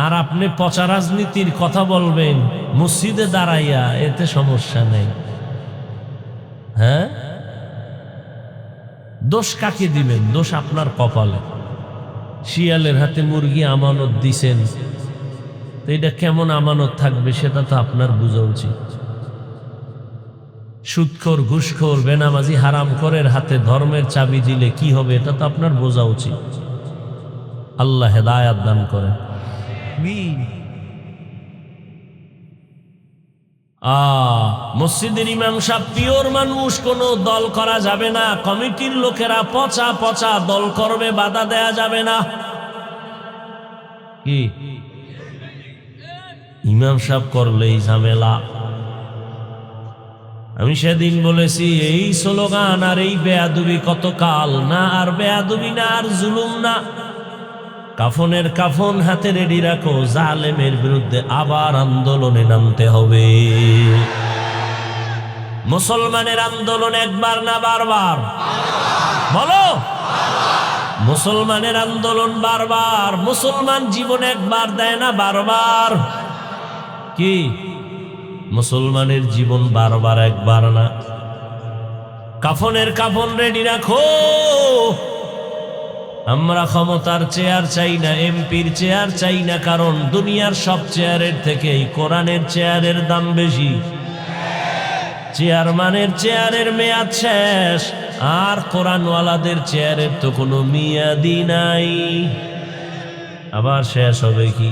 আর আপনি পচা রাজনীতির কথা বলবেন মসজিদে দাঁড়াইয়া, এতে সমস্যা নেই। হ্যাঁ, দোষ কাকে দিবেন? দোষ আপনার কপালে। শিয়ালের হাতে মুরগি আমানত দিছেন, তো এটা কেমন আমানত থাকবে সেটা তো আপনার বোঝা উচিত। সুদখোর, ঘুষখোর, বেনামাজি, হারামখোরের হাতে ধর্মের চাবি দিলে কি হবে এটা তো আপনার বোঝা উচিত। আল্লাহ হেদায়াত দান করেন। মসজিদের ইমাম সাহেব পিওর মানুষ, কোনো দল করা যাবে না। কমিটির লোকেরা পচা পচা দল করবে, বাধা দেয়া যাবে না। কি ইমাম সাহেব করলেই ঝামেলা। আমি সেদিন বলেছি, এই স্লোগান আর এই বেয়াদবি কত কাল না, আর বেয়াদবি না, আর জুলুম না। কাফনের কাফন হাতে রেডি রাখো, জালেমের বিরুদ্ধে আবার আন্দোলনে নামতে হবে। মুসলমানের আন্দোলন একবার না বারবার? বলো, মুসলমানের আন্দোলন বারবার। মুসলমান জীবন একবার দেয় না, বারবার। কি মুসলমানের জীবন বারবার, একবার না। কাফনের কাফন রেডি রাখো। আমরা ক্ষমতার চেয়ার চাই না, এমপির চেয়ার চাই না, কারণ দুনিয়ার সব চেয়ারের থেকে এই কোরআনের চেয়ারের দাম বেশি। চেয়ারম্যানের চেয়ারের মেয়াদ শেষ, আর কোরআনওয়ালাদের চেয়ারের তো কোনো মেয়াদই নাই। আবার শেষ হবে কি?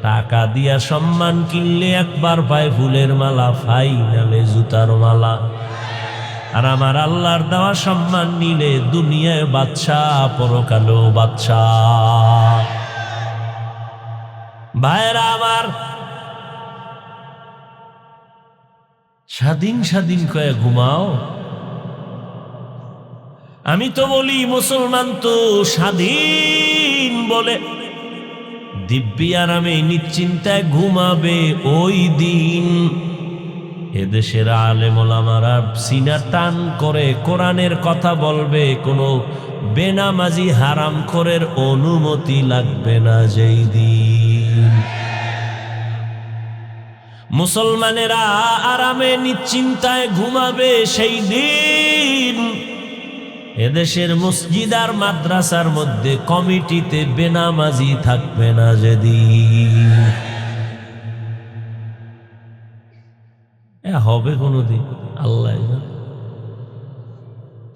টাকা দিয়া সম্মান কিনলে একবার পায় ফুলের মালা, ফাইনালে জুতার মালা। আর আমার আল্লাহর দেওয়া সম্মান নিলে দুনিয়ায় বাদশাহ, পরকালেও বাদশাহ। ভাইরা আমার, স্বাধীন স্বাধীন কয়ে ঘুমাও। আমি তো বলি মুসলমান তো স্বাধীন বলে দিব্যি আরামে নিশ্চিন্তায় ঘুমাবে ওই দিন। এদেশের আলেম ওলামারা সিনা টান করে কোরআনের কথা বলবে, কোনো বেনামাজি হারামখোরের অনুমতি লাগবে না যেই দিন। মুসলমানেরা আরামে নিশ্চিন্তায় ঘুমাবে সেই দিন। এদেশের মসজিদ আর মাদ্রাসার মধ্যে কমিটিতে বেনামাজি থাকবে না যেদিন। হবে কোনদিন? আল্লাহ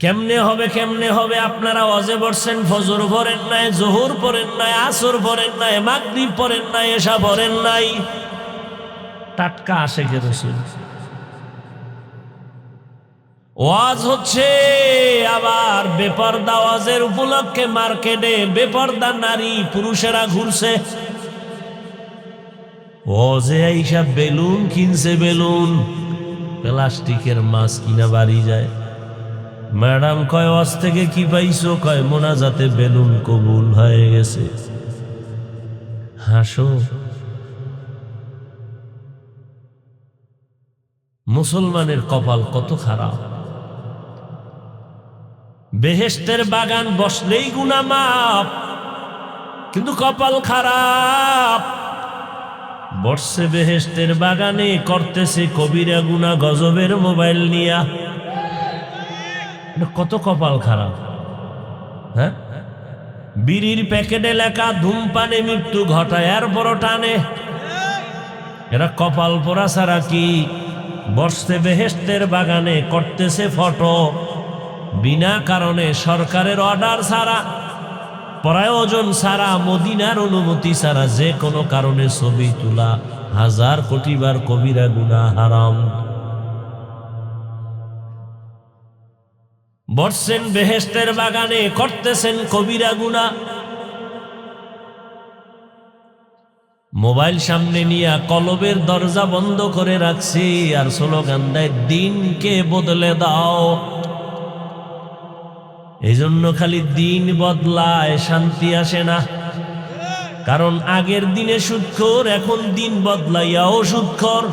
কেমনে হবে, কেমনে হবে? আপনারা ওয়াজে পড়ছেন, ফজর পড়েন নাই, জোহর পড়েন নাই, আসর পড়েন নাই, মাগরিব পড়েন নাই, এশা পড়েন নাই। টাটকা আশেকে রাসূল ওয়াজ হচ্ছে, আবার বেপরদা ওয়াজের উপলক্ষে মার্কেটে বেপরদা নারী পুরুষেরা ঘুরছে। ওয়াজে আইসা বেলুন কিনছে, বেলুন প্লাস্টিকের মাছ কিনা বাড়ি যায়। ম্যাডাম কয় ওয়াজ থেকে কি পাইছো? কয় মোনাজাতে বেলুন কবুল হয়ে গেছে। হাসো। মুসলমানের কপাল কত খারাপ। বেহেশতের বাগান বসলেই গুনাহ মাফ, কিন্তু কপাল খারাপ। বর্ষে বেহেশতের বাগানে করতেছে কবিরা গুনাহ গজবের মোবাইল নিয়া। কত কপাল খারাপ। হ্যাঁ, বিড়ির প্যাকেটে লেখা ধূমপানে মৃত্যু ঘটায়, এর বড় টানে। এরা কপাল পোড়া ছাড়া কি? বর্ষে বেহেশতের বাগানে করতেছে ফটো, বিনা কারণে সরকারের অর্ডার ছাড়া, প্রয়োজন ছাড়া, মদিনার অনুমতি ছাড়া যে কোনো কারণে ছবি তোলা 1000 কোটি বার কবিরা গুনাহ, হারাম। বসছেন বেহেশতের বাগানে করতেছেন কবিরা গুনাহ। মোবাইল সামনে নিয়ে কলবের দরজা বন্ধ করে রাখছি আর স্লোগান দেয় দিনকে বদলে দাও। এই জন্য খালি দিন বদলায়, শান্তি আসে না। কারণ আগের দিনে সুদখোর, এখন দিন বদলাইয়াও সুদখোর।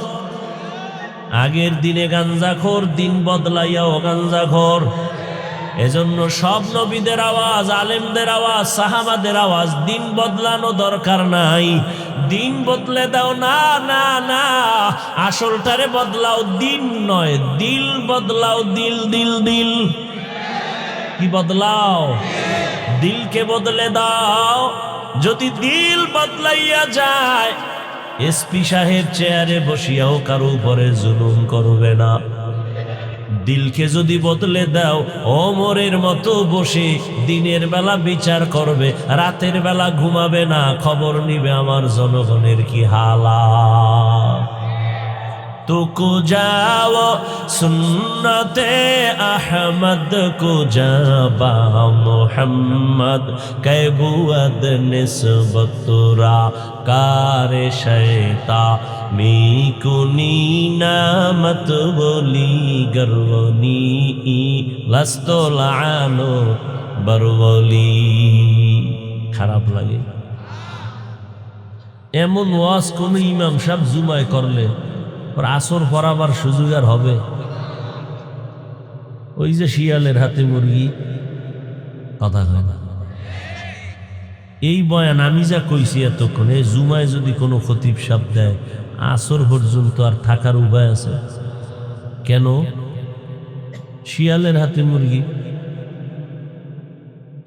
আগের দিনে গাঞ্জাখোর, দিন বদলাইয়াও গাঞ্জাখোর। এজন্য সব নবীদের আওয়াজ, আলেমদের আওয়াজ, সাহাবাদের আওয়াজ, দিন বদলানো দরকার নাই। দিন বদলে দাও না, না না, আসলটারে বদলাও, দিন নয়, দিল বদলাও। দিল দিল দিল কি বদলাও? দিলকে বদলে দাও। যদি দিল বদলাইয়া যায়, এসপি সাহেব চেয়ারে বসিয়াও কারো উপরে জুলুম করবে না। দিলকে যদি বদলে দাও, ওমরের মতো বসে দিনের বেলা বিচার করবে, রাতের বেলা ঘুমাবে না, খবর নিবে আমার জনগণের কি হালাত। तो को जाओ सुन्नते अहमद को जाबा मोहम्मद कैबुअद निस्बतुरा कारे शैता मी कुनी नामत बोली गर्वनी लस्तो लानो बरवली। খারাপ লাগে এমন ওয়াজ কোন ইমাম সাহেব জুমায় করলে আসর পড়াবার সুযোগ আর হবে? ওই যে শিয়ালের হাতে মুরগি, কথা হয় না। এই বয়ান আমি যা কইছি এতক্ষণে, জুমায় যদি কোনো খতিব সাহেব দেয়, আসর পর্যন্ত আর থাকার উপায় আছে? কেন? শিয়ালের হাতে মুরগি।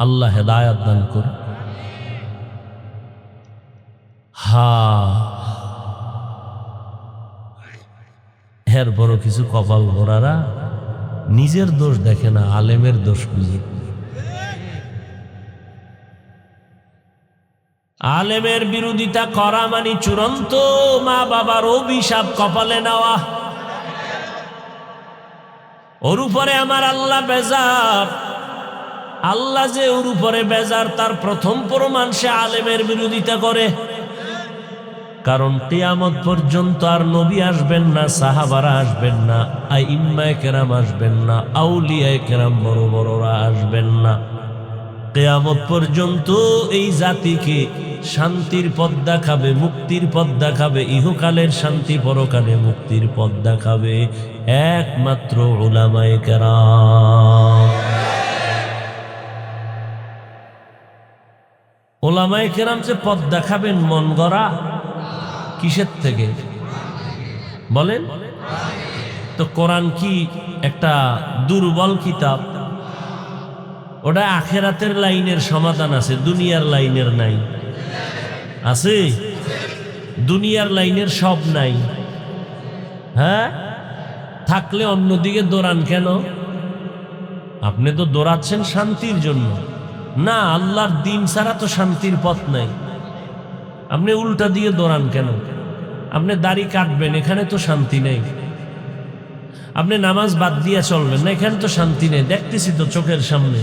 আল্লাহ হেদায়াত দান করে। এর বড় কিছু কপাল ভরারা নিজের দোষ দেখে না, আলেমের দোষ খুঁজে। আলেমের বিরোধিতা করা মানে চূড়ান্ত মা বাবার অভিশাপ কপালে নেওয়া। ওর উপরে আমার আল্লাহ বেজার। আল্লাহ যে ওর উপরে বেজার তার প্রথম প্রমাণ সে আলেমের বিরোধিতা করে। কারণ কিয়ামত পর্যন্ত আর নবী আসবেন না, সাহাবারা আসবেন না, আইম্মায়ে কেরাম আসবেন না, আউলিয়ায়ে কেরাম বড় বড়রা আসবেন না। কিয়ামত পর্যন্ত এই জাতিকে শান্তির পথ দেখাবে, মুক্তির পথ দেখাবে, ইহকালের শান্তি পরকালে মুক্তির পথ দেখাবে একমাত্র উলামায়ে কেরাম। উলামায়ে কেরাম যে পথ দেখাবেন মন গড়া, কিসের থেকে বলেন তো? কোরআন কি একটা দুর্বল কিতাব? ওটা আখেরাতের লাইনের সমাধান আছে, দুনিয়ার লাইনের নাই। আছে? দুনিয়ার লাইনের সব নাই। হ্যাঁ, থাকলে অন্যদিকে দৌড়ান কেন? আপনি তো দৌড়াচ্ছেন শান্তির জন্য না, আল্লাহর দিন ছাড়া তো শান্তির পথ নাই। আপনি উল্টা দিয়ে দৌড়ান কেন? আপনি দাড়ি কাটবেন, এখানে তো শান্তি নেই। আপনি নামাজ বাদ দিয়ে চলবেন না, এখানে তো শান্তি নেই। দেখতেছি তো চোখের সামনে,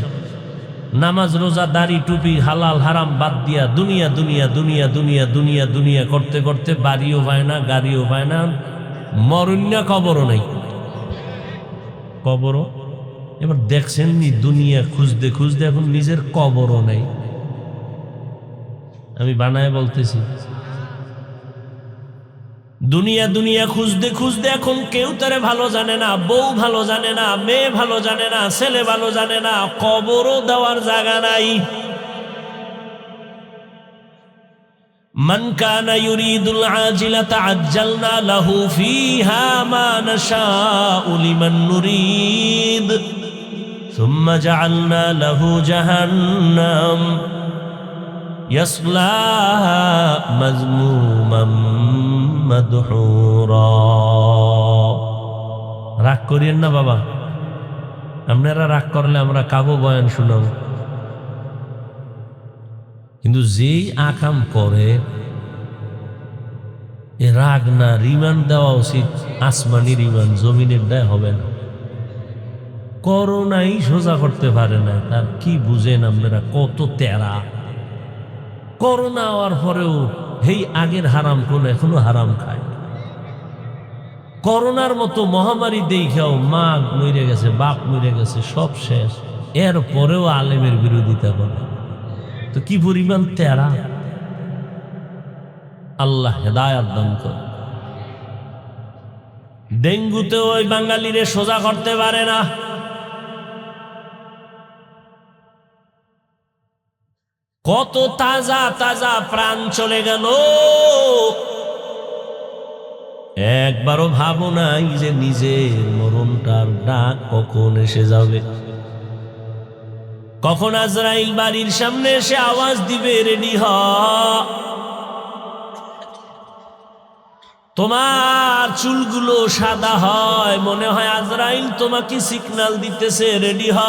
নামাজ রোজা দাড়ি টুপি হালাল হারাম বাদ দিয়া দুনিয়া দুনিয়া দুনিয়া দুনিয়া দুনিয়া দুনিয়া করতে করতে বাড়িও পায় না, গাড়িও পায় না, মরুন্যা কবরও নেই। কবরও এবার দেখছেন নি, দুনিয়া খুঁজতে খুঁজতে এখন নিজের কবরও নেই। আমি বানায় বলতেছি, দুনিয়া দুনিয়া খুঁজতে খুঁজতে এখন কেউ তারে ভালো জানে না, বউ ভালো জানে না, মেয়ে ভালো জানে না, ছেলে ভালো জানে না, কবরও দেওয়ার জায়গা নাই। মান কানা ইউরিদুল আজিলাতা আজ্জালনা লাহু ফীহা মা নাশাউ লিমান নুরিদ সুম্মা জাআলনা লাহু জাহান্নাম ইয়াসলাহা মাযমুমান মাদহুরা। রাগ করিয়েন না বাবা, আপনারা রাগ করলে আমরা কাবো বয়ান শুনাব, কিন্তু যেই আকাম করে এ রাগ না, রিমান্ড দেওয়া উচিত, আসমানি রিমান্ড, জমিনের দেয় হবে না। করোনাই সোজা করতে পারে না, তার কি বুঝেন আপনারা? কত তেরা! করোনা হওয়ার পরেও হেই আগের হারাম কোন এখনো হারাম খায়। করোনার মতো মহামারী দেখাও মা মরে গেছে, বাপ মরে গেছে, সব শেষ, এর পরেও আলেমের বিরোধিতা করে, তো কি পরিমাণ তেরা! আল্লাহ হেদায়াত দান করে। ডেঙ্গুতে ওই বাঙালিরে সোজা করতে পারে না। কত তাজা তাজা প্রাণ চলে গেল, একবারও ভাবো নাই যে নিজের মরণটার ডাক কখন এসে যাবে, কখন আজরাইল বাড়ির সামনে এসে আওয়াজ দিবে, রেডি হ। তোমার চুলগুলো সাদা হয়, মনে হয় আজরাইল তোমাকে সিগন্যাল দিতেছে, রেডি হ।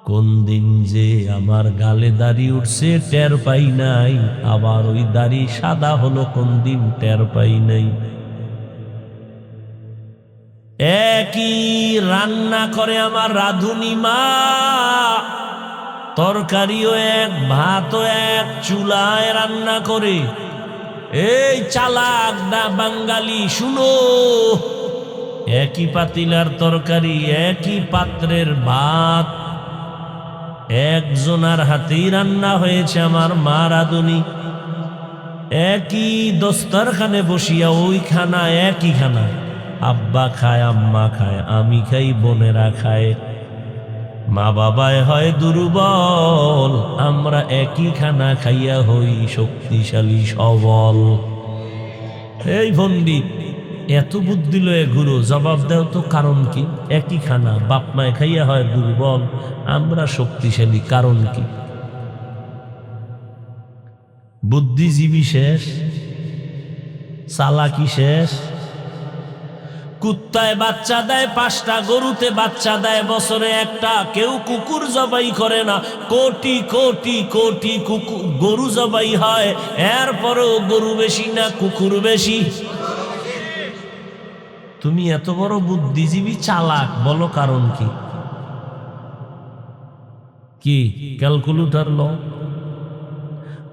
কোন দিন যে আমার গালে দাড়ি উঠছে টের পাই নাই, আবার ওই দাড়ি সাদা হলো কোন দিন টের পাই নাই। একই রান্না করে আমার রাঁধুনি মা, তরকারিও এক, ভাতও এক, চুলায় রান্না করে। এই চালাক না বাঙালি শুনো, একই পাতিলার তরকারি, একই পাত্রের ভাত, একজনার হাতেই রান্না হয়েছে আমার মা রাঁধুনি। একই দস্তরখানে বসিয়া ওই খানা, একই খানা, আব্বা খায়, আম্মা খায়, আমি খাই, বোনেরা খায়। মা বাবায় হয় দুর্বল, আমরা একই খানা খাইয়া হই শক্তিশালী সবল। এই ভন্ডি, এত বুদ্ধি লয়ে ঘুরো, জবাব দেও তো কারণ কি? একই খানা, বাপ মায় খাইয়া হয় দুর্বল, আমরা শক্তিশালী, কারণ কি? বুদ্ধিজীবী শেষ, চালাকি শেষ। কুত্তায় বাচ্চা দেয় 5টা, গরুতে বাচ্চা দেয় বছরে একটা। কেউ কুকুর জবাই করে না, কোটি কোটি কোটি গরু জবাই হয়, এরপরেও গরু বেশি না কুকুর বেশি? তুমি এত বড় বুদ্ধিজীবী, চালাক, বলো কারণ কি? কি ক্যালকুলেটর লও,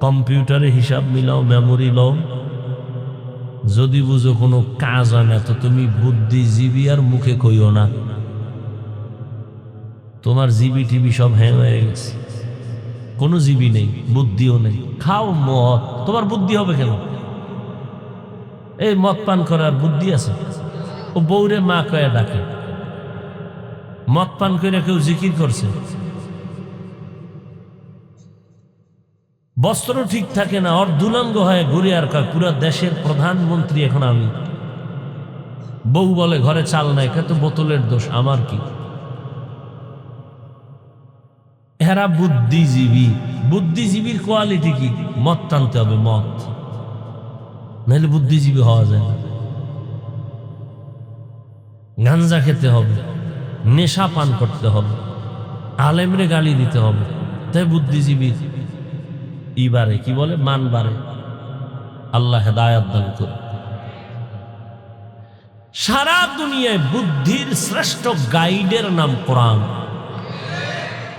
কম্পিউটারে হিসাব মিলাও, মেমোরি লও, যদি বুঝো কোনো কাজ হয় না তো তুমি বুদ্ধিজীবী আর মুখে কইও না। তোমার জিবি টিভি সব হ্যাং হয়ে গেছে, কোনো জিবি নেই, বুদ্ধিও নেই। খাও মদ, তোমার বুদ্ধি হবে কেন? এই মদ পান করার বুদ্ধি আছে? ও বউরে মা কয়ে ডাকে, মদ পান করে কেউ জিকির করছে? বস্ত্র ঠিক থাকে না, অর্ধুলাঙ্গ হয়ে ঘুরে আর কয় পুরা দেশের প্রধানমন্ত্রী এখন আমি। বউ বলে ঘরে চাল নাই, কে তো বোতলের দোষ, আমার কি? এরা বুদ্ধিজীবী। বুদ্ধিজীবীর কোয়ালিটি কি? মদ টানতে হবে, মদ, নাহলে বুদ্ধিজীবী হওয়া যায় না। গাঞ্জা খেতে হবে, নেশা পান করতে হবে, আলেমরে গালি দিতে হবে, তাই বুদ্ধিজীবী ইবারে কি বলে, মান বাড়ে। আল্লাহ হেদায়াত দান করে। সারা দুনিয়ায় বুদ্ধির শ্রেষ্ঠ গাইডের নাম কোরআন,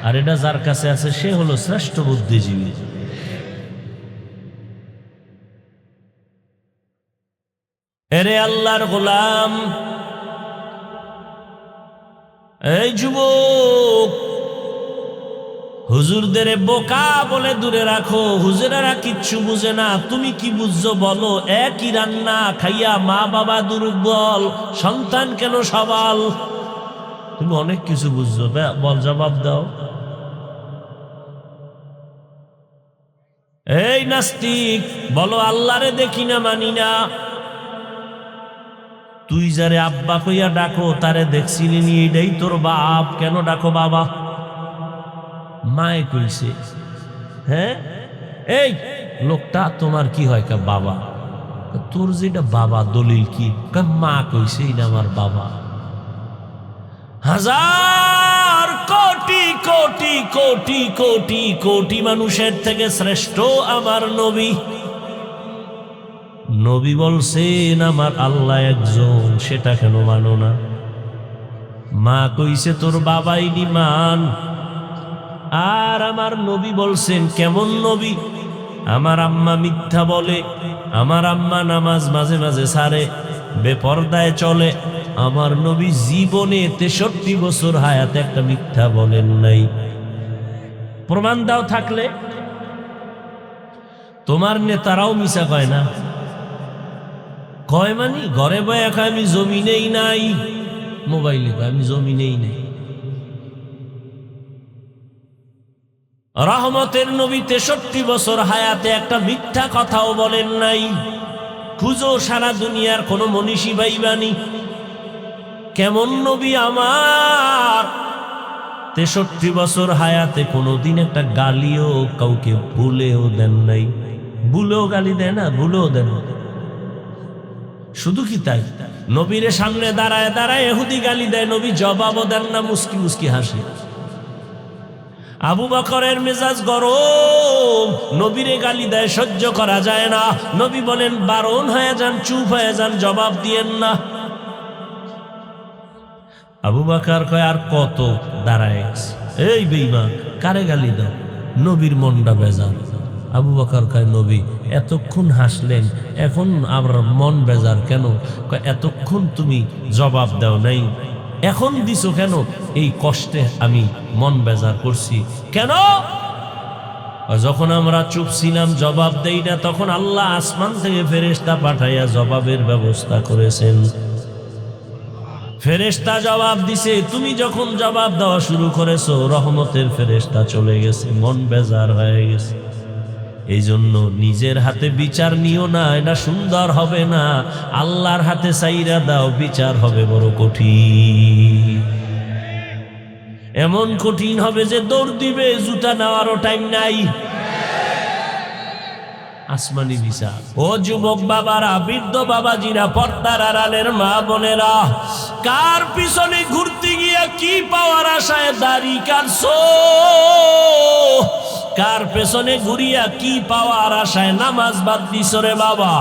আর এটা যার কাছে আছে সে হলো শ্রেষ্ঠ বুদ্ধিজীবী। এরে আল্লাহর গোলাম, এই যুবক, হুজুরদের বোকা বলে দূরে রাখো, হুজুরেরা কিচ্ছু বুঝে না। তুমি কি বুঝছো বলো? একই রান্না খাইয়া মা বাবা দুর্বল, সন্তান কেন সবাল? তুমি অনেক কিছু বুঝছো, বল, জবাব দাও। এই নাস্তিক, বলো আল্লাহরে দেখি না, মানি না। তুই যারে আব্বা কইয়া ডাকো তারে দেখছিলি নি? এটাই তোর বাপ, কেন ডাকো বাবা? মায়ে কইছে। হ্যাঁ, এই লোকটা তোমার কি হয়? কা বাবা। তোর যেটা বাবা দলিল কি? মা কইছে এটা আমার বাবা। হাজার কোটি কোটি কোটি কোটি কোটি মানুষের থেকে শ্রেষ্ঠ আমার নবী। নবী বলছেন আমার আল্লাহ একজন, সেটা কেন মানো না? মা কইছে তোর বাবাই মান। আর আমার নবী বলছেন, কেমন নবী? আমার আম্মা মিথ্যা বলে, আমার আম্মা নামাজ মাঝে মাঝে ছাড়ে, বেপরদায় চলে। আমার নবী জীবনে 63 বছর হায়াতে একটা মিথ্যা বলেন নাই। প্রমাণ দাও থাকলে। তোমার নেতারাও মিছা কয় না? কয় মানি ঘরে বয়ে কয় আমি জমিনেই নাই, মোবাইলে কয় আমি জমিনেই নাই। রহমতের নবী 63 বছর হায়াতে একটা মিথ্যা কথাও বলেন নাই। খুঁজো সারা দুনিয়ার কোন মনীষী ভাইবানি, কেমন নবী আমার 63 বছর হায়াতে কোনোদিন একটা গালিও কাউকে ভুলেও দেন নাই। ভুলেও গালি দেয় না, ভুলেও দেন। শুধু কি তাই, নবীর সামনে দাঁড়ায় দাঁড়ায় ইহুদি গালি দেয়, নবী জবাবও দেন না, মুস্কি মুস্কি হাসে। আবু বকরের মেজাজ গরম, নবীরে গালি দেয়, সহ্য করা যায় না। নবী বলেন বারণ হয়ে যান, চুপ হয়ে যান, জবাব দিয়েন না। আবু বকর কয় আর কত দাঁড়ায়? এই বেঈমান, কারে গালি দাও? নবীর মনটা বেজার। আবু বকর কয় নবী এতক্ষণ হাসলেন, এখন আমার মন বেজার কেন? কয় এতক্ষণ তুমি জবাব দাও নাই, এখন দিছো কেন? এই কষ্টে আমি মন বেজার করছি। কেন? যখন আমরা চুপ ছিলাম, জবাব দেই না, তখন আল্লাহ আসমান থেকে ফেরেশতা পাঠাইয়া জবাবের ব্যবস্থা করেছেন। ফেরেশতা জবাব দিছে, তুমি যখন জবাব দেওয়া শুরু করেছো, রহমতের ফেরেশতা চলে গেছে, মন বেজার হয়ে গেছে। এই জন্য নিজের হাতে বিচার নিও না, এটা সুন্দর হবে না। আল্লাহর হাতে চাইরা দাও, বিচার হবে বড় কঠিন। এমন কঠিন হবে যে দৌড় দিবে, জুতা নেওয়ারও টাইম নাই। আসমানি বিচার। ও যুবক বাবারা, বৃদ্ধ বাবাজিরা, পর্দার আড়ালের মা বোনেরা, কার পিছনে ঘুরতে গিয়া কি পাওয়ার আশায় দাড়ি কাটছো? কার পেছনে ঘুরিয়া কি পাওয়ার আশায় নামাজ বাদ দিছো রে বাবা?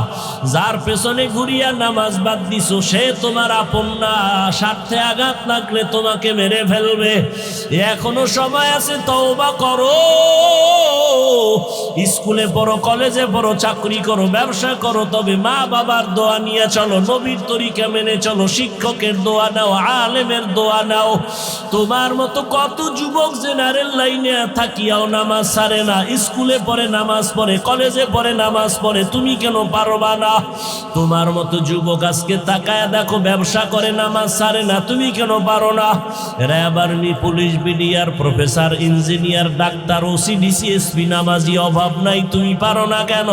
যার পেছনে ঘুরিয়া নামাজ বাদ দিছো সে তোমার আপন না, স্বার্থে আঘাত লাগলে তোমাকে মেরে ফেলবে। এখনো সময় আছে, তওবা করো। স্কুলে পড়ো, কলেজে পড়ো, চাকরি করো, ব্যবসা করো, তবে মা বাবার দোয়া নিয়ে চলো, নবীর তরিকা মেনে চলো, শিক্ষকের দোয়া নাও, আলেমের দোয়া নাও। তোমার মতো কত যুবক জেনারেল লাইনে থাকিয়াও নামাজ ছাড়ে না, স্কুলে পড়ে নামাজ পড়ে, কলেজে পড়ে নামাজ পড়ে, তুমি কেন পারবা না? তোমার মতো যুবক আজকে তাকায় দেখো, ব্যবসা করে নামাজ ছাড়ে না, তুমি কেন পারো না? এরা আবার police, BDR, professor, engineer, doctor, OC, DC, SP নামাজি অভাব নাই, তুমি পারো না কেন?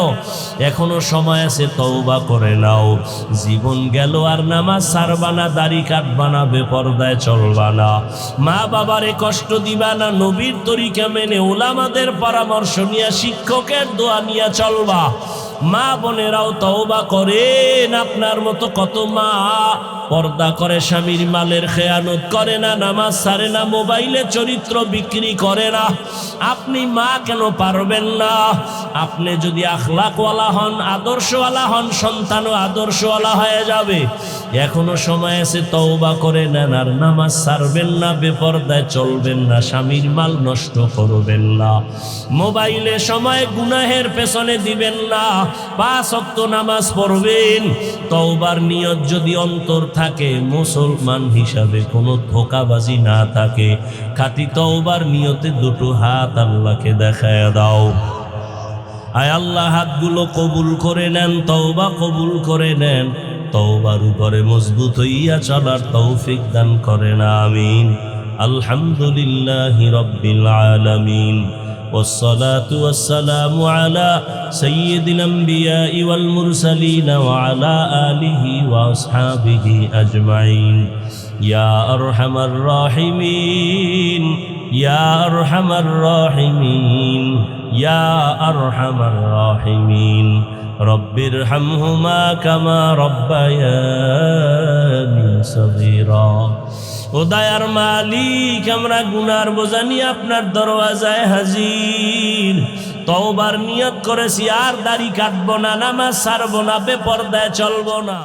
এখনো সময় আছে, তওবা করে নাও। জীবন গেল আর নামাজ ছাড়বা না, দাড়ি কাটবা না, বেপরদায় চলবা না, মা বাবারে কষ্ট দিবা না, নবীর তরিকা মেনে উলামাদের পরামর্শ নিয়ে, শিক্ষকের দোয়া নিয়ে চলবা। মা বোনেরাও তওবা করেন। আপনার মতো কত মা পর্দা করে, স্বামীর মালের খেয়ানত করে না, নামাজ ছাড়ে না, মোবাইলে চরিত্র বিক্রি করে না। আপনি মা কেন পারবেন না? আপনি যদি আখলাকওয়ালা হন, আদর্শওয়ালা হন, সন্তানও আদর্শওয়ালা হয়ে যাবে। এখনো সময় আছে, তওবা করে নেন, আর নামাজ ছাড়বেন না, বেপরদায় চলবেন না, স্বামীর মাল নষ্ট করবেন না, মোবাইলে সময় গুনাহের পেছনে দিবেন না, 5 ওয়াক্ত নামাজ পড়বেন। তওবার নিয়ত যদি অন্তর থাকে, মুসলমান হিসাবে কোনো ধোঁকাবাজি না থাকে, খাঁটি তওবার নিয়তে দুটো হাত আল্লাহকে দেখায় দাও। আয় আল্লাহ, হাতগুলো কবুল করে নেন, তওবা কবুল করে নেন, তওবার উপরে মজবুত হইয়া চলার তৌফিক দান করেন, আমিন। আলহামদুলিল্লাহি রাব্বিল আলামিন। والصلاة والسلام على سيد الأنبياء والمرسلين وعلى آله وأصحابه أجمعين يا أرحم الراحمين يا أرحم الراحمين يا أرحم الراحمين رب ارحمهما كما ربياني صغيرا ও দয়ার মালিক, আমরা গুনার বোঝা নিয়ে আপনার দরওয়াজায় হাজির। তওবার নিয়ত করেছি, আর দাড়ি কাটবো না, নামাজ ছাড়বো না, বেপরদায় চলবো না।